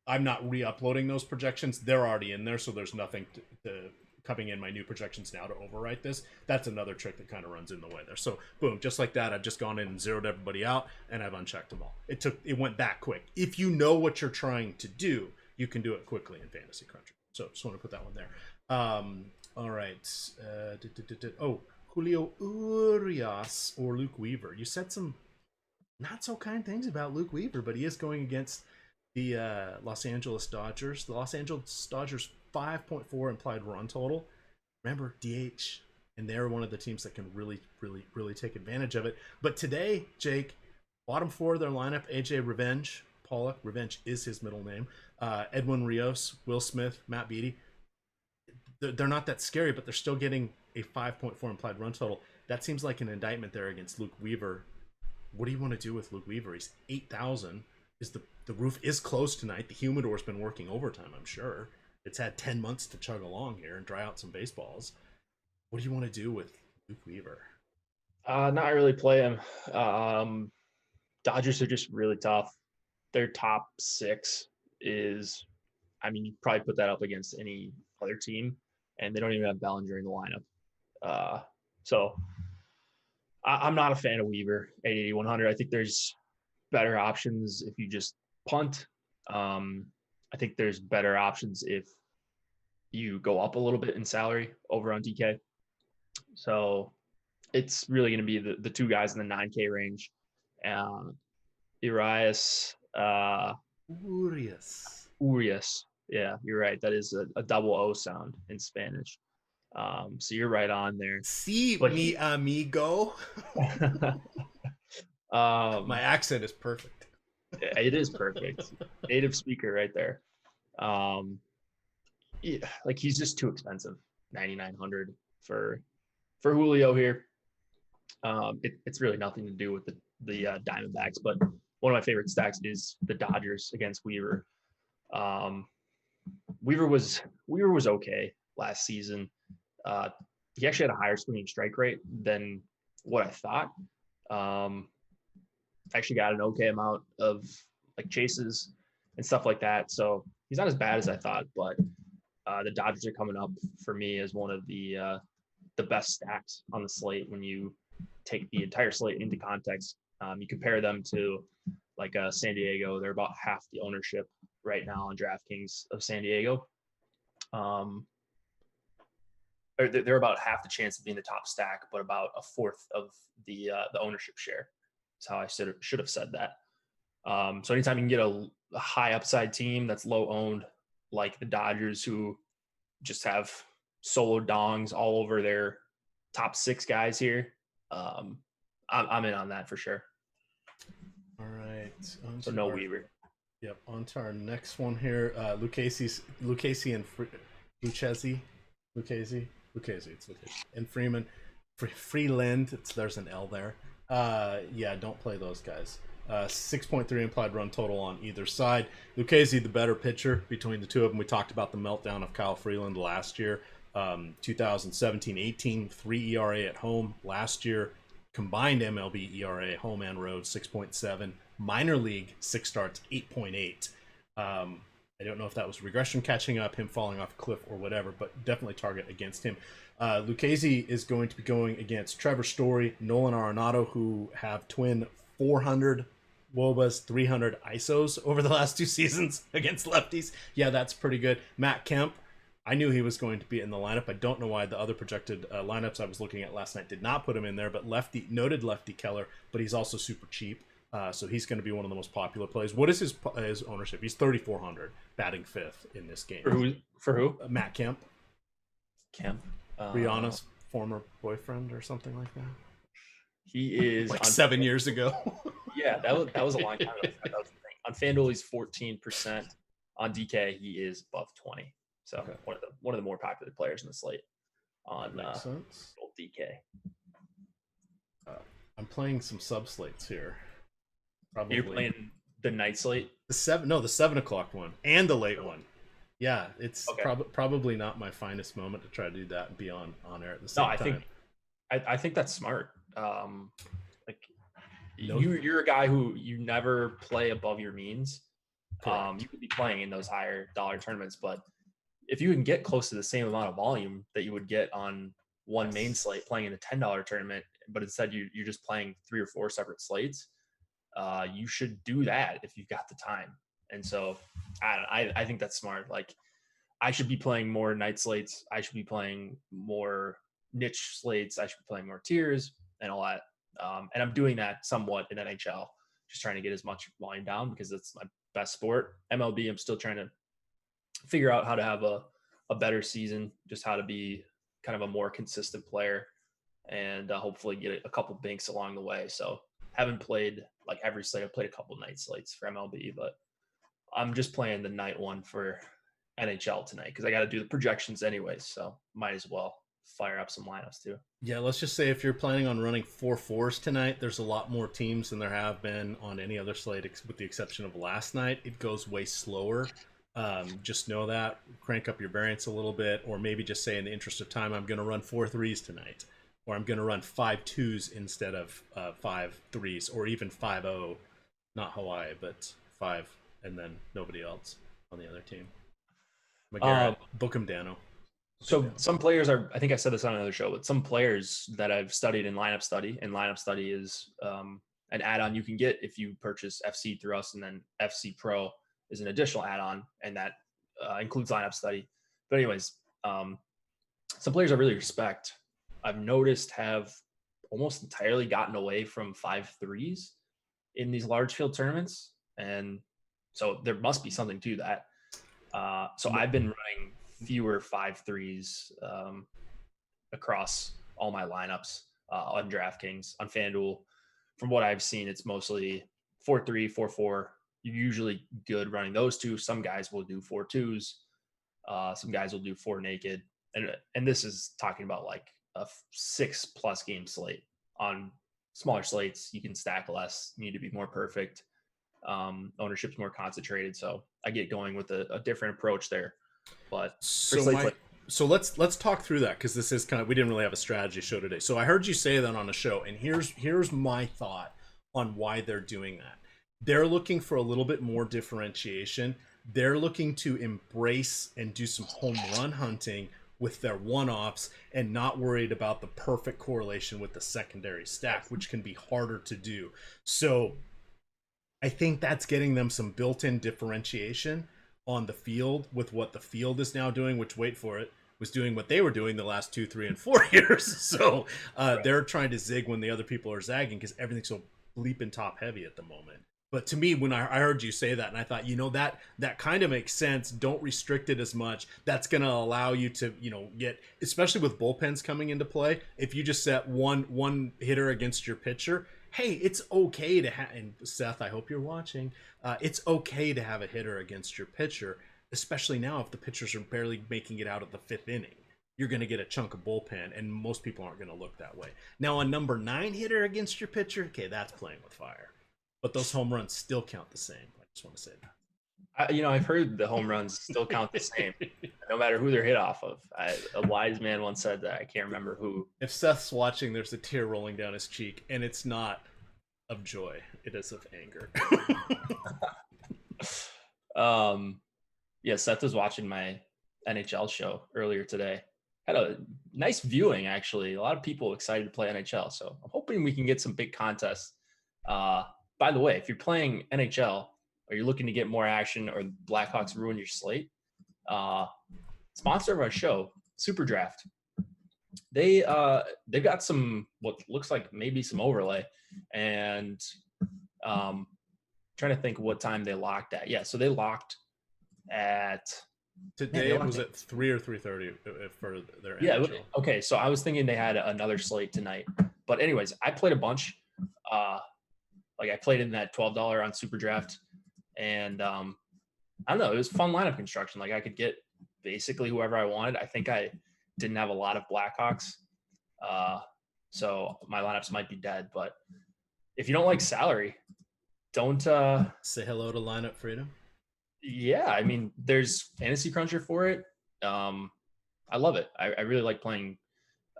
I'm not re-uploading those projections. They're already in there, so there's nothing to coming in my new projections now to overwrite this. That's another trick that kind of runs in the way there. So boom, just like that, I've just gone in and zeroed everybody out, and I've unchecked them all. It went that quick. If you know what you're trying to do, you can do it quickly in Fantasy Cruncher. So just want to put that one there. All right. Oh, Julio Urias or Luke Weaver. You said some not so kind things about Luke Weaver, but he is going against the Los Angeles Dodgers. The Los Angeles Dodgers 5.4 implied run total. Remember, DH, and they're one of the teams that can really take advantage of it. But today, Jake, bottom four of their lineup: AJ Revenge, Pollock, Revenge is his middle name, Edwin Rios, Will Smith, Matt Beattie. They're not that scary, but they're still getting a 5.4 implied run total. That seems like an indictment there against Luke Weaver. What do you want to do with Luke Weaver? He's 8,000. The roof is closed tonight. The humidor's been working overtime, I'm sure. It's had 10 months to chug along here and dry out some baseballs. What do you want to do with Luke Weaver? Not really play him. Dodgers are just really tough. Their top six is, I mean, you probably put that up against any other team, and they don't even have Bellinger in the lineup. So I'm not a fan of Weaver, 880, 100. I think there's better options if you just punt. I think there's better options if you go up a little bit in salary over on DK. So it's really going to be the two guys in the 9K range. Urias. Urias. Yeah, you're right. That is a double O sound in Spanish. So you're right on there. Si, mi amigo. My accent is perfect. It is perfect. Native speaker right there. Yeah, like he's just too expensive. 9,900 for Julio here. It's really nothing to do with the Diamondbacks, but one of my favorite stacks is the Dodgers against Weaver. Weaver was okay last season. He actually had a higher swinging strike rate than what I thought. Actually got an okay amount of like chases and stuff like that. So he's not as bad as I thought, but the Dodgers are coming up for me as one of the best stacks on the slate when you take the entire slate into context. You compare them to like San Diego, they're about half the ownership right now on DraftKings of San Diego. They're about half the chance of being the top stack, but about a fourth of the ownership share. That's how I should have said that. So anytime you can get a high upside team that's low owned, like the Dodgers, who just have solo dongs all over their top 6 guys here, I'm in on that for sure. All right. So no Weaver. Yep. On to our next one here. Lucchesi and Lucchesi. It's Lucchesi. And Freeman. Freeland. There's an L there. Yeah, don't play those guys. 6.3 implied run total on either side. Lucchesi, the better pitcher between the two of them. We talked about the meltdown of Kyle Freeland last year. 2017-18, 3 ERA at home. Last year, combined MLB ERA, home and road, 6.7. Minor league, 6 starts, 8.8. I don't know if that was regression catching up, him falling off a cliff or whatever, but definitely target against him. Lucchesi is going to be going against Trevor Story, Nolan Arenado, who have twin 400 WOBAs, 300 ISOs over the last 2 seasons against lefties. Yeah, that's pretty good. Matt Kemp, I knew he was going to be in the lineup. I don't know why the other projected lineups I was looking at last night did not put him in there, but noted lefty Keller, but he's also super cheap. So he's going to be one of the most popular plays. What is his ownership? He's 3,400, batting 5th in this game. For who? Matt Kemp. Kemp. Rihanna's former boyfriend or something like that. He is like 7 years ago. Yeah, that was a long time ago. That was the thing. On FanDuel, he's 14%. On DK, he is above 20. So okay. one of the more popular players in the slate on DK. I'm playing some sub slates here. Probably. You're playing the night slate? The 7 o'clock one and the late one. Yeah, it's okay. Probably not my finest moment to try to do that and be on air at the same time. I think that's smart. You're a guy who you never play above your means. You could be playing in those higher dollar tournaments, but if you can get close to the same amount of volume that you would get on one main slate playing in a $10 tournament, but instead you're just playing 3 or 4 separate slates, you should do that if you've got the time. And so I think that's smart. Like, I should be playing more night slates. I should be playing more niche slates. I should be playing more tiers and all that. And I'm doing that somewhat in NHL, just trying to get as much volume down because it's my best sport. MLB, I'm still trying to figure out how to have a better season, just how to be kind of a more consistent player and hopefully get a couple binks along the way. So haven't played like every slate. I've played a couple night slates for MLB, but I'm just playing the night one for NHL tonight because I got to do the projections anyways. So might as well fire up some lineups too. Yeah, let's just say if you're planning on running 4-4s tonight, there's a lot more teams than there have been on any other slate with the exception of last night. It goes way slower. Just know that. Crank up your variance a little bit, or maybe just say in the interest of time, I'm going to run 4 3s tonight, or I'm going to run 5 2s instead of 5 3s, or even 5-0, not Hawaii, but 5 and then nobody else on the other team. McGarrett, book him, Dano. So some players are, I think I said this on another show, but some players that I've studied in lineup study, and lineup study is an add-on you can get if you purchase FC through us, and then FC Pro is an additional add-on, and that includes lineup study. But anyways, some players I really respect, I've noticed have almost entirely gotten away from 5 3s in these large field tournaments. And so there must be something to that. So I've been running fewer 5 3s across all my lineups on DraftKings. On FanDuel, from what I've seen, it's mostly 4-3, 4-4. You're usually good running those two. Some guys will do 4 2s. Some guys will do 4 naked. And this is talking about like a 6+ game slate. On smaller slates, you can stack less. You need to be more perfect. Ownership's more concentrated. So I get going with a different approach there. But so let's talk through that, because this is kind of, we didn't really have a strategy show today. So I heard you say that on a show, and here's my thought on why they're doing that. They're looking for a little bit more differentiation. They're looking to embrace and do some home run hunting with their one-offs and not worried about the perfect correlation with the secondary stack, which can be harder to do. So I think that's getting them some built-in differentiation on the field with what the field is now doing, which, wait for it, was doing what they were doing the last 2, 3, and 4 years. So they're trying to zig when the other people are zagging because everything's so bleeping top heavy at the moment. But to me, when I heard you say that, and I thought, that kind of makes sense. Don't restrict it as much. That's going to allow you to, get, especially with bullpens coming into play. If you just set one hitter against your pitcher, hey, it's okay to have, and Seth, I hope you're watching, it's okay to have a hitter against your pitcher, especially now if the pitchers are barely making it out of the 5th inning. You're going to get a chunk of bullpen, and most people aren't going to look that way. Now, a number 9 hitter against your pitcher, okay, that's playing with fire. But those home runs still count the same. I just want to say that. I've heard the home runs still count the same, no matter who they're hit off of. A wise man once said that. I can't remember who. If Seth's watching, there's a tear rolling down his cheek, and it's not of joy. It is of anger. Yeah, Seth was watching my NHL show earlier today. Had a nice viewing, actually. A lot of people excited to play NHL, so I'm hoping we can get some big contests. By the way, if you're playing NHL or you're looking to get more action or Blackhawks ruin your slate, sponsor of our show, SuperDraft. They've got some what looks like maybe some overlay, and trying to think what time they locked at. Yeah, so they locked at today. Was it 3 or 3:30 for their NHL? Yeah. Okay, so I was thinking they had another slate tonight, but anyways, I played a bunch. Like I played in that $12 on SuperDraft, and I don't know, it was fun lineup construction. Like I could get basically whoever I wanted. I think I didn't have a lot of Blackhawks, so my lineups might be dead. But if you don't like salary, don't say hello to lineup freedom. Yeah, I mean, there's Fantasy Cruncher for it. I love it. I really like playing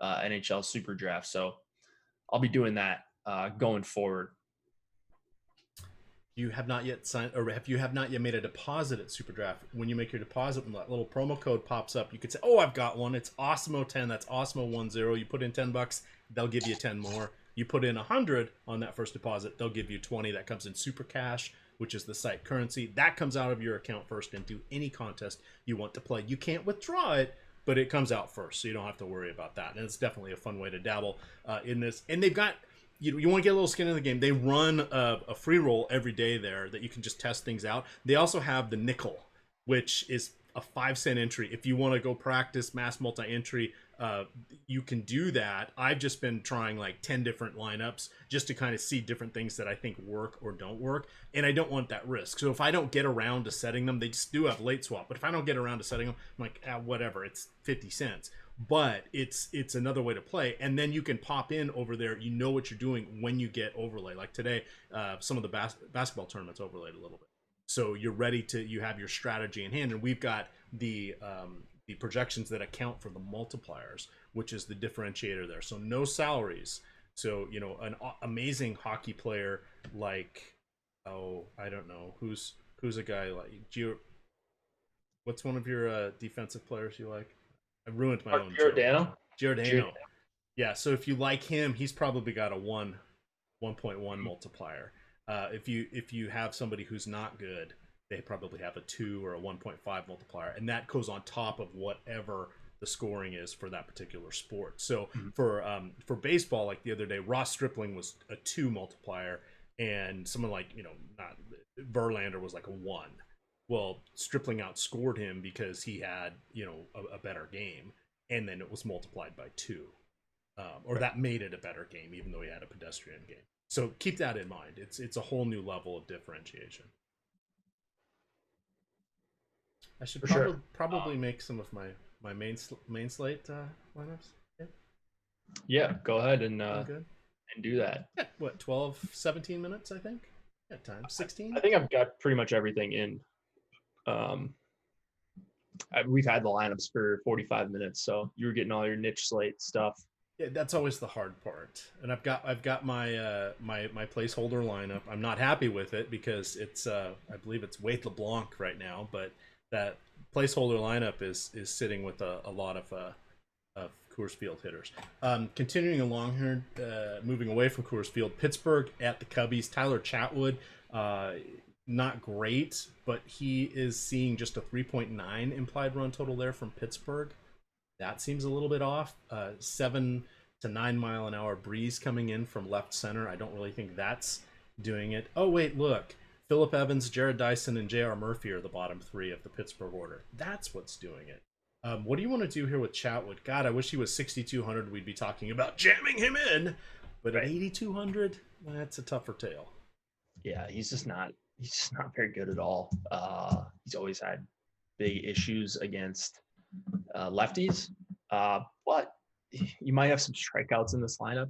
NHL SuperDraft, so I'll be doing that going forward. You have not yet signed, or if you have not yet made a deposit at SuperDraft, when you make your deposit, when that little promo code pops up, you could say, "Oh, I've got one. It's Awesemo 10. That's Awesemo 10." You put in $10, they'll give you 10 more. You put in 100 on that first deposit, they'll give you 20. That comes in Super Cash, which is the site currency. That comes out of your account first into any contest you want to play. You can't withdraw it, but it comes out first, so you don't have to worry about that. And it's definitely a fun way to dabble in this. And they've got, you want to get a little skin in the game, they run a free roll every day there that you can just test things out. They also have the nickel, which is a 5-cent entry. If you want to go practice mass multi-entry, you can do that. I've just been trying like 10 different lineups just to kind of see different things that I think work or don't work, and I don't want that risk. So if I don't get around to setting them, they just do have late swap, but if I don't get around to setting them, I'm like, whatever, it's 50 cents. But it's another way to play, and then you can pop in over there. You know what you're doing when you get overlay. Like today, some of the basketball tournaments overlaid a little bit, so you're ready to. You have your strategy in hand, and we've got the projections that account for the multipliers, which is the differentiator there. So no salaries. So an amazing hockey player like, I don't know who's a guy like what's one of your defensive players you like? I ruined my own Giordano. Yeah, so if you like him, he's probably got a 1.1 multiplier. If you have somebody who's not good, they probably have a 2 or a 1.5 multiplier, and that goes on top of whatever the scoring is for that particular sport. So for baseball, like the other day, Ross Stripling was a 2 multiplier, and someone like not Verlander was like a 1. Well, Stripling outscored him because he had, a better game, and then it was multiplied by 2. That made it a better game, even though he had a pedestrian game. So keep that in mind. It's a whole new level of differentiation. I should probably make some of my main slate lineups. Yeah, go ahead and do that. Yeah, what, 12, 17 minutes, I think? Yeah, time. 16? I think I've got pretty much everything in. We've had the lineups for 45 minutes, so you were getting all your niche slate stuff. Yeah, that's always the hard part. And I've got my my placeholder lineup. I'm not happy with it because it's I believe it's Wade LeBlanc right now, but placeholder lineup is sitting with a lot of Coors Field hitters. Continuing along here, moving away from Coors Field, Pittsburgh at the Cubbies. Tyler Chatwood, not great, but he is seeing just a 3.9 implied run total there from Pittsburgh. That seems a little bit off. 7 to 9 mile an hour breeze coming in from left center. I don't really think that's doing it. Oh, wait, look. Phillip Evans, Jared Dyson, and J.R. Murphy are the bottom 3 of the Pittsburgh order. That's what's doing it. What do you want to do here with Chatwood? God, I wish he was 6,200. We'd be talking about jamming him in. But at 8,200, that's a tougher tale. Yeah, he's just not very good at all. He's always had big issues against lefties. But you might have some strikeouts in this lineup.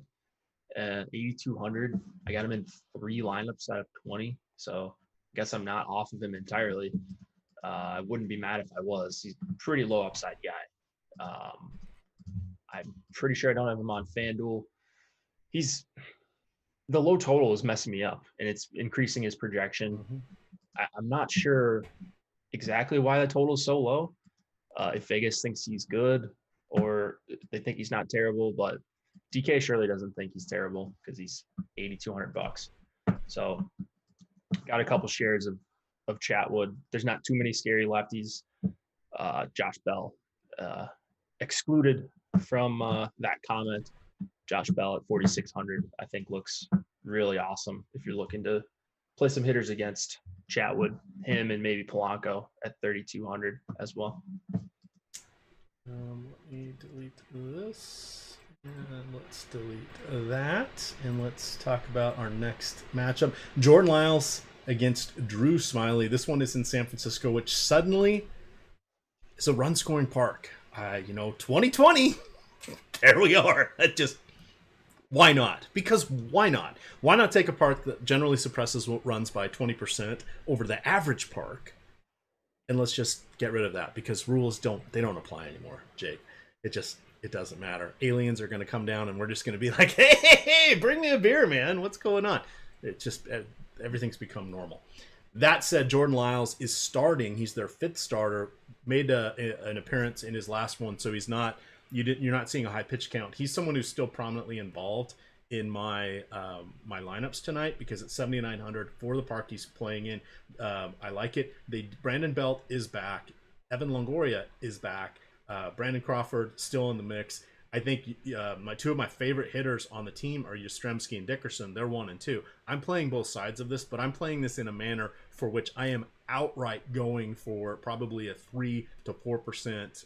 8,200. I got him in 3 lineups out of 20. So I guess I'm not off of him entirely. I wouldn't be mad if I was. He's a pretty low upside guy. I'm pretty sure I don't have him on FanDuel. The low total is messing me up, and it's increasing his projection. Mm-hmm. I'm not sure exactly why the total is so low. If Vegas thinks he's good or they think he's not terrible, but DK surely doesn't think he's terrible because he's $8,200. So got a couple shares of Chatwood. There's not too many scary lefties. Josh Bell excluded from that comment. Josh Bell at 4,600 I think looks really awesome if you're looking to play some hitters against Chatwood, him and maybe Polanco at 3,200 as well. Let me delete this. And let's delete that. And let's talk about our next matchup. Jordan Lyles against Drew Smiley. This one is in San Francisco, which suddenly is a run-scoring park. 2020. There we are. That just... Why not? Because why not? Why not take a park that generally suppresses runs by 20% over the average park? And let's just get rid of that because rules don't apply anymore, Jake. It doesn't matter. Aliens are going to come down and we're just going to be like, hey, bring me a beer, man. What's going on? It just, everything's become normal. That said, Jordan Lyles is starting. He's their 5th starter, made an appearance in his last one. So you're not seeing a high pitch count. He's someone who's still prominently involved in my my lineups tonight because at 7,900 for the park he's playing in, I like it. Brandon Belt is back. Evan Longoria is back. Brandon Crawford still in the mix. I think two of my favorite hitters on the team are Yastrzemski and Dickerson. They're 1 and 2. I'm playing both sides of this, but I'm playing this in a manner for which I am outright going for probably a 3 to 4%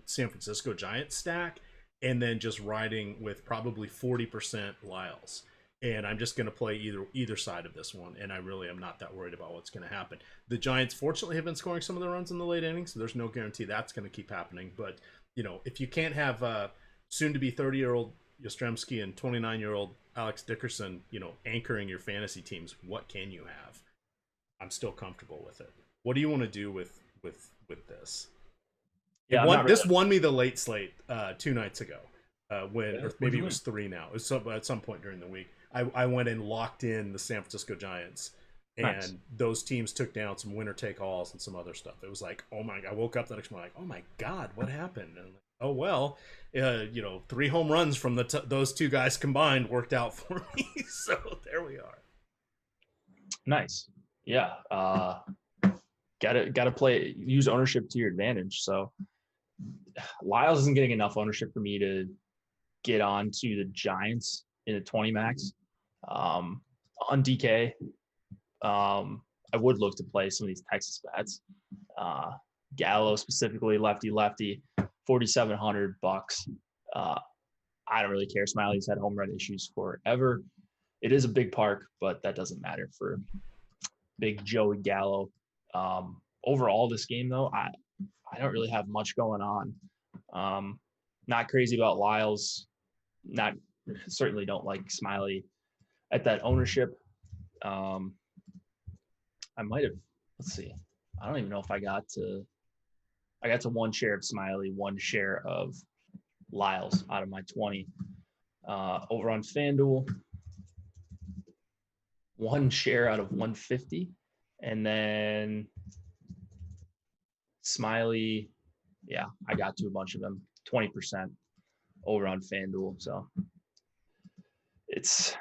San Francisco Giants stack, and then just riding with probably 40% Lyles. And I'm just going to play either side of this one, and I really am not that worried about what's going to happen. The Giants, fortunately, have been scoring some of the runs in the late innings, so there's no guarantee that's going to keep happening. But, if you can't have soon-to-be 30-year-old Yastrzemski and 29-year-old Alex Dickerson, anchoring your fantasy teams, what can you have? I'm still comfortable with it. What do you want to do with this? Yeah, this won me the late slate 2 nights ago. Or maybe it was 3 now. It was at some point during the week. I went and locked in the San Francisco Giants, and nice. Those teams took down some winner take alls and some other stuff. It was like, oh my! I woke up the next morning like, oh my God, what happened? And oh well, 3 home runs from those 2 guys combined worked out for me. So there we are. Nice. Yeah. Gotta play, use ownership to your advantage. So Lyles isn't getting enough ownership for me to get on to the Giants in a 20 max. On DK, I would look to play some of these Texas bats. Gallo specifically, lefty, $4,700. I don't really care. Smiley's had home run issues forever. It is a big park, but that doesn't matter for big Joey Gallo. Overall, this game though, I don't really have much going on. Not crazy about Lyles. Certainly don't like Smiley at that ownership. I might have. Let's see. I don't even know if I got to 1 share of Smiley, 1 share of Lyles out of my 20. Over on FanDuel, 1 share out of 150, and then Smiley, yeah, I got to a bunch of them. 20% over on FanDuel. So it's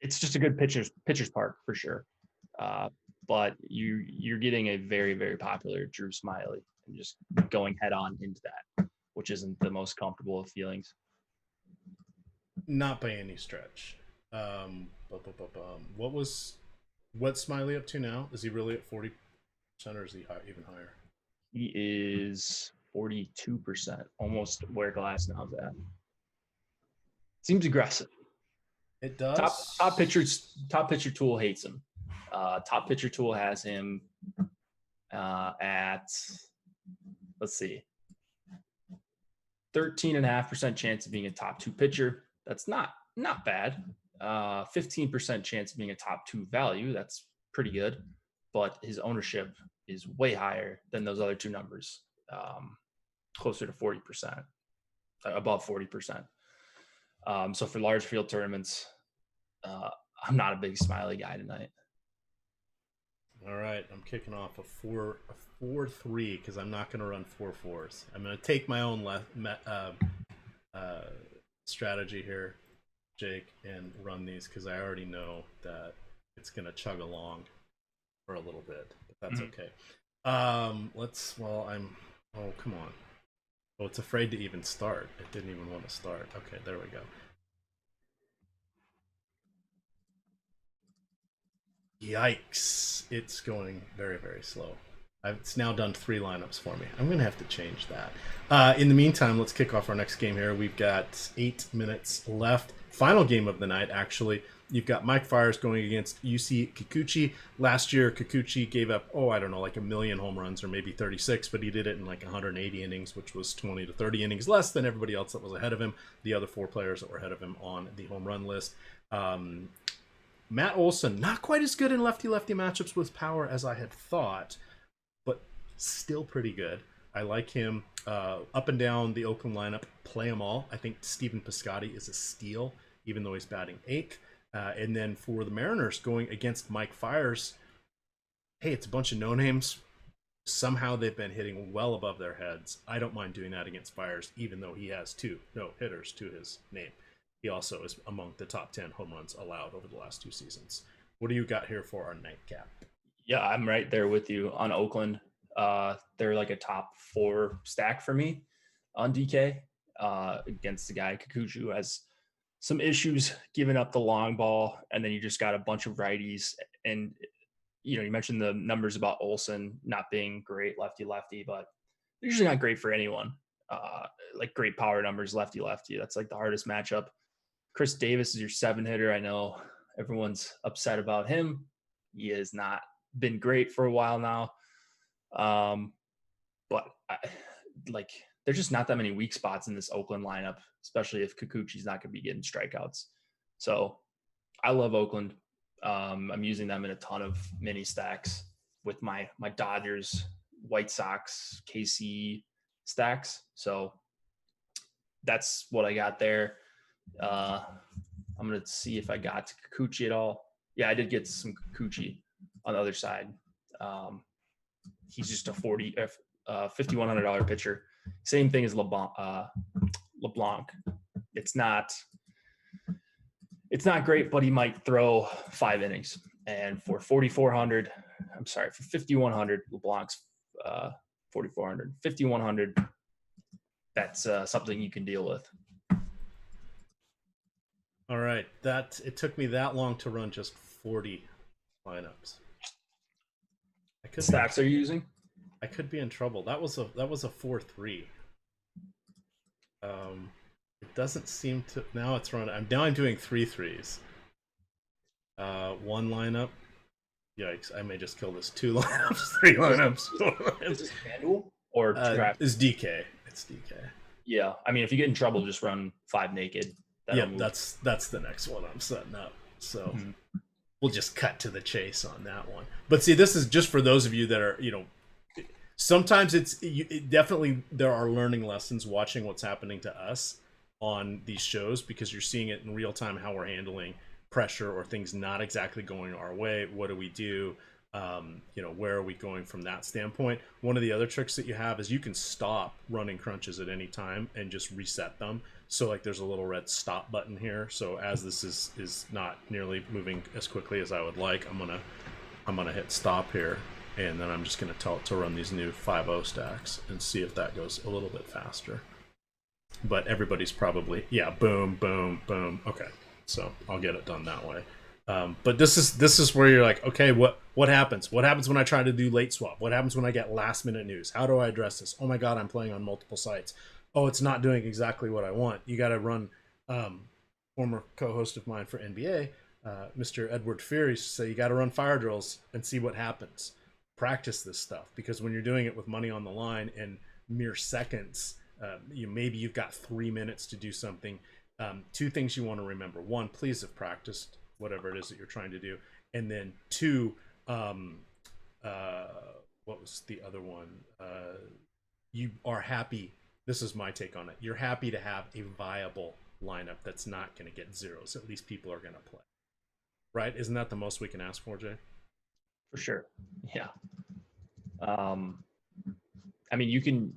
just a good pitcher's park for sure. But you're getting a very, very popular Drew Smiley and just going head on into that, which isn't the most comfortable of feelings. Not by any stretch. What's Smiley up to now? Is he really at 40%, or is he even higher? He is 42%, almost where Glass now's at. Seems aggressive. It does. Top pitcher tool hates him. Top pitcher tool has him at, let's see, 13.5% chance of being a top 2 pitcher. That's not bad. 15% chance of being a top 2 value. That's pretty good. But his ownership is way higher than those other 2 numbers, closer to 40%, above 40%. So for large field tournaments, I'm not a big Smiley guy tonight. All right, I'm kicking off a 4-3 because I'm not going to run 4-4s. I'm going to take my own strategy here, Jake, and run these because I already know that it's going to chug along for a little bit, but that's okay. Oh, come on. Oh, it's afraid to even start. It didn't even want to start. Okay, there we go. Yikes. It's going very, very slow. It's now done 3 lineups for me. I'm going to have to change that. In the meantime, let's kick off our next game here. We've got 8 minutes left. Final game of the night, actually. You've got Mike Fiers going against UC Kikuchi. Last year, Kikuchi gave up, like 1 million home runs or maybe 36, but he did it in like 180 innings, which was 20 to 30 innings less than everybody else that was ahead of him, the other 4 players that were ahead of him on the home run list. Matt Olson, not quite as good in lefty-lefty matchups with power as I had thought, but still pretty good. I like him up and down the Oakland lineup. Play them all. I think Stephen Piscotty is a steal, even though he's batting 8th. And then for the Mariners going against Mike Fiers, hey, it's a bunch of no-names. Somehow they've been hitting well above their heads. I don't mind doing that against Fiers, even though he has 2 no-hitters to his name. He also is among the top 10 home runs allowed over the last 2 seasons. What do you got here for our nightcap? Yeah, I'm right there with you on Oakland. They're like a top 4 stack for me on DK against the guy Kikuchi, who has some issues giving up the long ball, and then you just got a bunch of righties. And you mentioned the numbers about Olson not being great lefty-lefty, but they're usually not great for anyone. Like great power numbers lefty-lefty. That's like the hardest matchup. Chris Davis is your 7-hitter. I know everyone's upset about him. He has not been great for a while now. But there's just not that many weak spots in this Oakland lineup, especially if Kikuchi's not going to be getting strikeouts. So I love Oakland. I'm using them in a ton of mini stacks with my Dodgers, White Sox, KC stacks. So that's what I got there. I'm going to see if I got to Kikuchi at all. Yeah, I did get some Kikuchi on the other side. He's just a $5,100 pitcher. Same thing as LeBlanc. It's not great, but he might throw 5 innings. And for $5,100, LeBlanc's 4,400, 5,100. That's something you can deal with. All right, it took me that long to run just 40 lineups. What stacks are you using? I could be in trouble. That was a 4-3. It doesn't seem to. Now it's running. I'm doing 3 3s. 1 lineup. Yikes! I may just kill this. 2 lineups, 3 lineups. Is this FanDuel or draft? It's DK. It's DK. Yeah, I mean, if you get in trouble, just run 5 naked. Yeah, that's the next one I'm setting up. So we'll just cut to the chase on that one. But see, this is just for those of you that are, sometimes definitely there are learning lessons watching what's happening to us on these shows, because you're seeing it in real time how we're handling pressure or things not exactly going our way. What do we do? Where are we going from that standpoint? One of the other tricks that you have is you can stop running crunches at any time and just reset them. So like there's a little red stop button here. So as this is not nearly moving as quickly as I would like, I'm gonna hit stop here, and then I'm just gonna tell it to run these new 5-0 stacks and see if that goes a little bit faster. But everybody's probably, yeah, boom, boom, boom. Okay, so I'll get it done that way. But this is where you're like, okay, what happens? What happens when I try to do late swap? What happens when I get last minute news? How do I address this? Oh my God, I'm playing on multiple sites. Oh, it's not doing exactly what I want. You got to run. Former co-host of mine for NBA, Mr. Edward Fear, used to say you got to run fire drills and see what happens. Practice this stuff, because when you're doing it with money on the line and mere seconds, maybe you've got 3 minutes to do something. Two things you want to remember: one, please have practiced whatever it is that you're trying to do, and then two, what was the other one? You are happy. This is my take on it. You're happy to have a viable lineup that's not going to get zeros. At least people are going to play, right? Isn't that the most we can ask for, Jay? For sure. Yeah. I mean, you can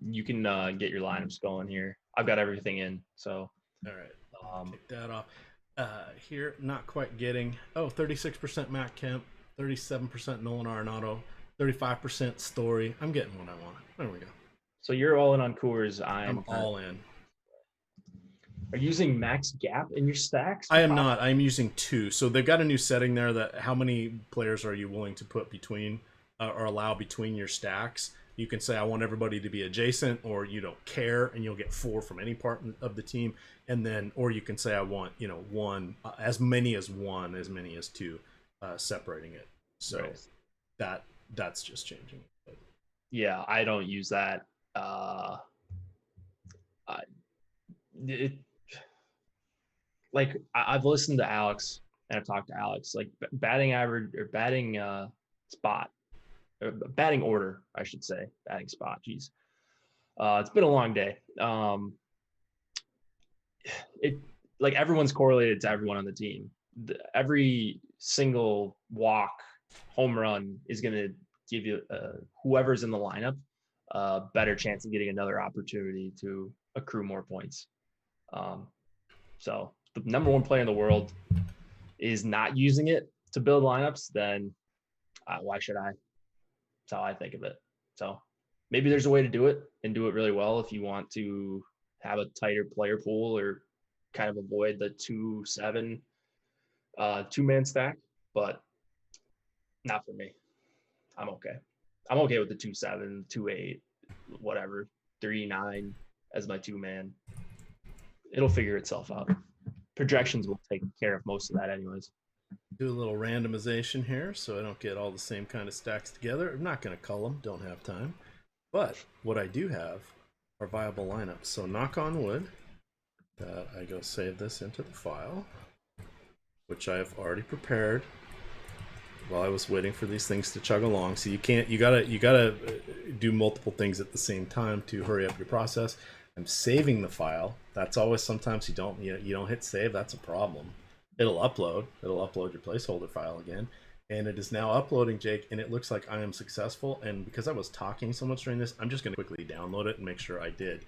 get your lineups going here. I've got everything in, so. All right. Kick that off. Here, not quite getting. 36% Matt Kemp, 37% Nolan Arenado, 35% Story. I'm getting what I want. There we go. So you're all in on Coors. I'm all in. Are you using max gap in your stacks? I am not. I'm using 2. So they've got a new setting there that how many players are you willing to put between or allow between your stacks. You can say I want everybody to be adjacent, or you don't care, and you'll get 4 from any part of the team. And then, or you can say I want 1, as many as 1, as many as 2, separating it. So right. That's just changing. But. Yeah, I don't use that. I've listened to Alex and I've talked to Alex, like batting average or batting spot, or batting order, I should say, batting spot. Geez, it's been a long day. Like everyone's correlated to everyone on the team. Every single walk, home run is going to give you whoever's in the lineup a better chance of getting another opportunity to accrue more points. So the number 1 player in the world is not using it to build lineups, then why should I? That's how I think of it. So maybe there's a way to do it and do it really well if you want to have a tighter player pool or kind of avoid the 2-7 2-man stack, but not for me. I'm okay. I'm okay with the 2-7, 2-8, whatever, 3-9 as my 2-man. It'll figure itself out. Projections will take care of most of that anyways. Do a little randomization here so I don't get all the same kind of stacks together. I'm not going to cull them. Don't have time. But what I do have are viable lineups. So knock on wood that I go save this into the file, which I've already prepared while I was waiting for these things to chug along. So you gotta do multiple things at the same time to hurry up your process. I'm saving the file. That's always, sometimes you don't hit save. That's a problem. It'll upload your placeholder file again, and it is now uploading, Jake, and it looks like I am successful. And because I was talking so much during this, I'm just going to quickly download it and make sure I did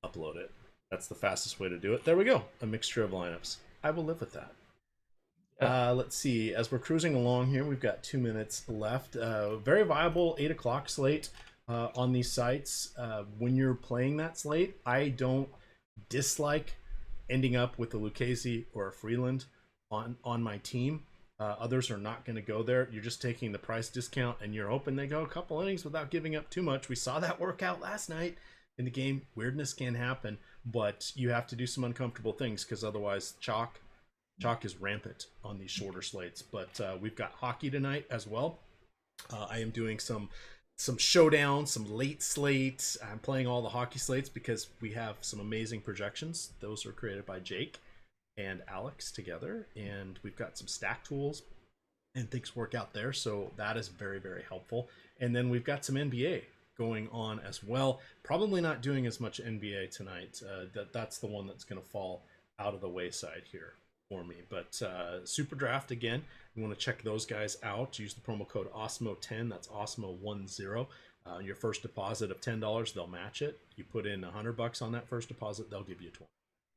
upload it. That's the fastest way to do it. There we go. A mixture of lineups. I will live with that. Let's see. As we're cruising along here, we've got 2 minutes left. Very viable 8 o'clock slate on these sites. When you're playing that slate, I don't dislike ending up with a Lucchesi or a Freeland on my team. Others are not going to go there. You're just taking the price discount, and you're hoping they go a couple innings without giving up too much. We saw that work out last night in the game. Weirdness can happen, but you have to do some uncomfortable things, because otherwise chalk is rampant on these shorter slates. But we've got hockey tonight as well. I am doing some showdown, some late slates. I'm playing all the hockey slates because we have some amazing projections. Those are created by Jake and Alex together, and we've got some stack tools and things work out there, so that is very, very helpful. And then we've got some NBA going on as well. Probably not doing as much NBA tonight. That's the one that's going to fall out of the wayside here. for me. But SuperDraft, again, you want to check those guys out. Use the promo code Awesemo10. That's Awesemo10. Your first deposit of $10, they'll match it. You put in $100 on that first deposit, they'll give you 20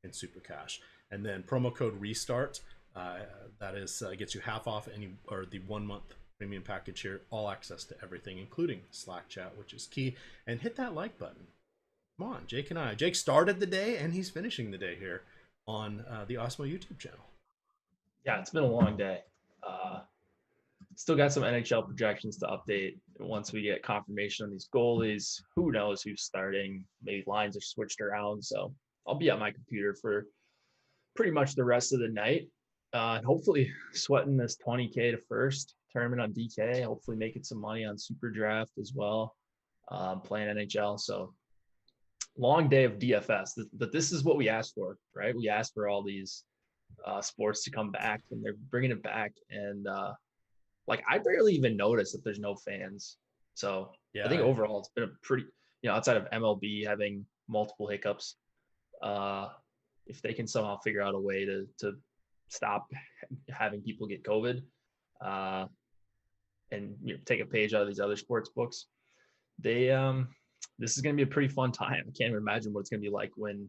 in super cash. And then promo code Restart. That is gets you half off the 1 month premium package here. All access to everything, including Slack chat, which is key. And hit that like button. Come on, Jake and I. Jake started the day and he's finishing the day here on the Awesemo YouTube channel. Yeah, it's been a long day. Still got some NHL projections to update once we get confirmation on these goalies. Who knows who's starting? Maybe lines are switched around. So I'll be at my computer for pretty much the rest of the night. And hopefully sweating this 20K to first tournament on DK. Hopefully making some money on SuperDraft as well. Playing NHL. So long day of DFS. But this is what we asked for, right? We asked for all these sports to come back, and they're bringing it back. And I barely even noticed that there's no fans. So yeah, I think overall it's been a pretty, outside of MLB having multiple hiccups, if they can somehow figure out a way to stop having people get COVID, and take a page out of these other sports books, this is going to be a pretty fun time. I can't even imagine what it's going to be like when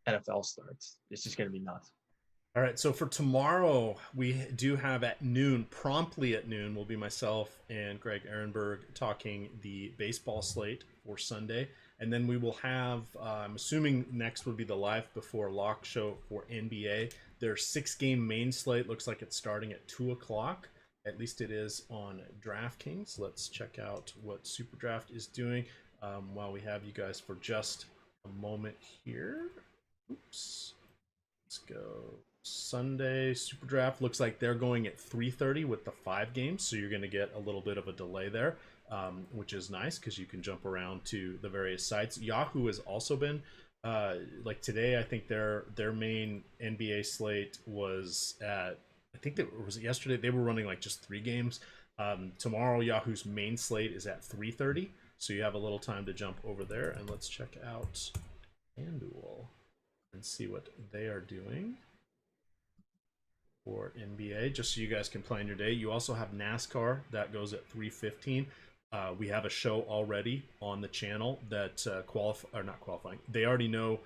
NFL starts. It's just going to be nuts. All right, so for tomorrow, we do have promptly at noon, will be myself and Greg Ehrenberg talking the baseball slate for Sunday. And then we will have, I'm assuming next would be the live before lock show for NBA. Their 6-game main slate looks like it's starting at 2 o'clock. At least it is on DraftKings. Let's check out what SuperDraft is doing while we have you guys for just a moment here. Oops. Let's go. Sunday SuperDraft looks like they're going at 3:30 with the 5 games, so you're going to get a little bit of a delay there, which is nice because you can jump around to the various sites. Yahoo has also been today. I think their main NBA slate was at, I think that was yesterday. They were running just 3 games. Tomorrow Yahoo's main slate is at 3:30, so you have a little time to jump over there. And let's check out FanDuel and see what they are doing for NBA, just so you guys can plan your day. You also have NASCAR that goes at 3:15. We have a show already on the channel that not qualifying. They already know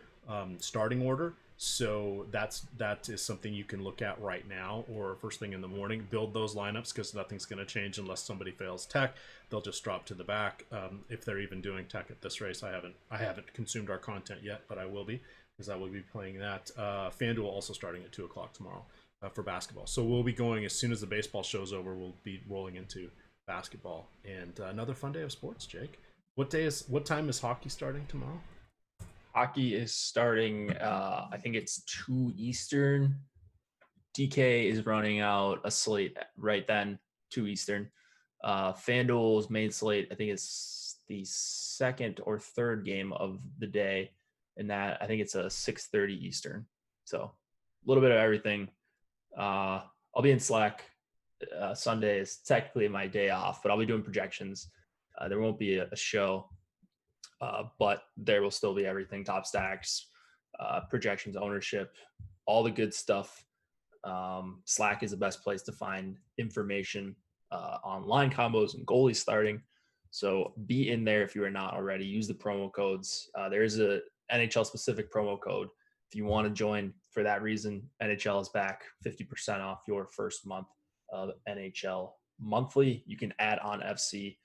starting order, so that is something you can look at right now or first thing in the morning. Build those lineups because nothing's going to change unless somebody fails tech. They'll just drop to the back if they're even doing tech at this race. I haven't consumed our content yet, but I will be, because I will be playing that. FanDuel also starting at 2 o'clock tomorrow for basketball. So we'll be going as soon as the baseball show's over. We'll be rolling into basketball and another fun day of sports. Jake, what time is hockey starting tomorrow? Hockey is starting. I think it's 2 Eastern. DK is running out a slate right then, 2 Eastern. FanDuel's main slate, I think it's the second or third game of the day, and that I think it's a 6:30 Eastern. So a little bit of everything. I'll be in Slack. Sunday is technically my day off, but I'll be doing projections. There won't be a show, but there will still be everything: top stacks, projections, ownership, all the good stuff. Slack is the best place to find information on line combos and goalies starting. So be in there if you are not already. Use the promo codes. There is a NHL specific promo code if you want to join for that reason. NHL is back, 50% off your first month of NHL monthly. You can add on FC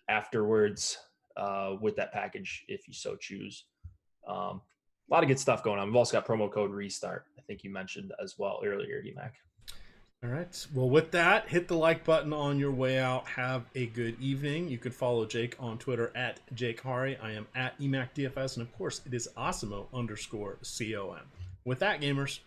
afterwards with that package if you so choose. A lot of good stuff going on. We've also got promo code Restart, I think you mentioned as well earlier, EMac. All right. Well, with that, hit the like button on your way out. Have a good evening. You can follow Jake on Twitter at Jake Hari. I am at EMac DFS. And of course, it is Awesemo _COM. With that, gamers,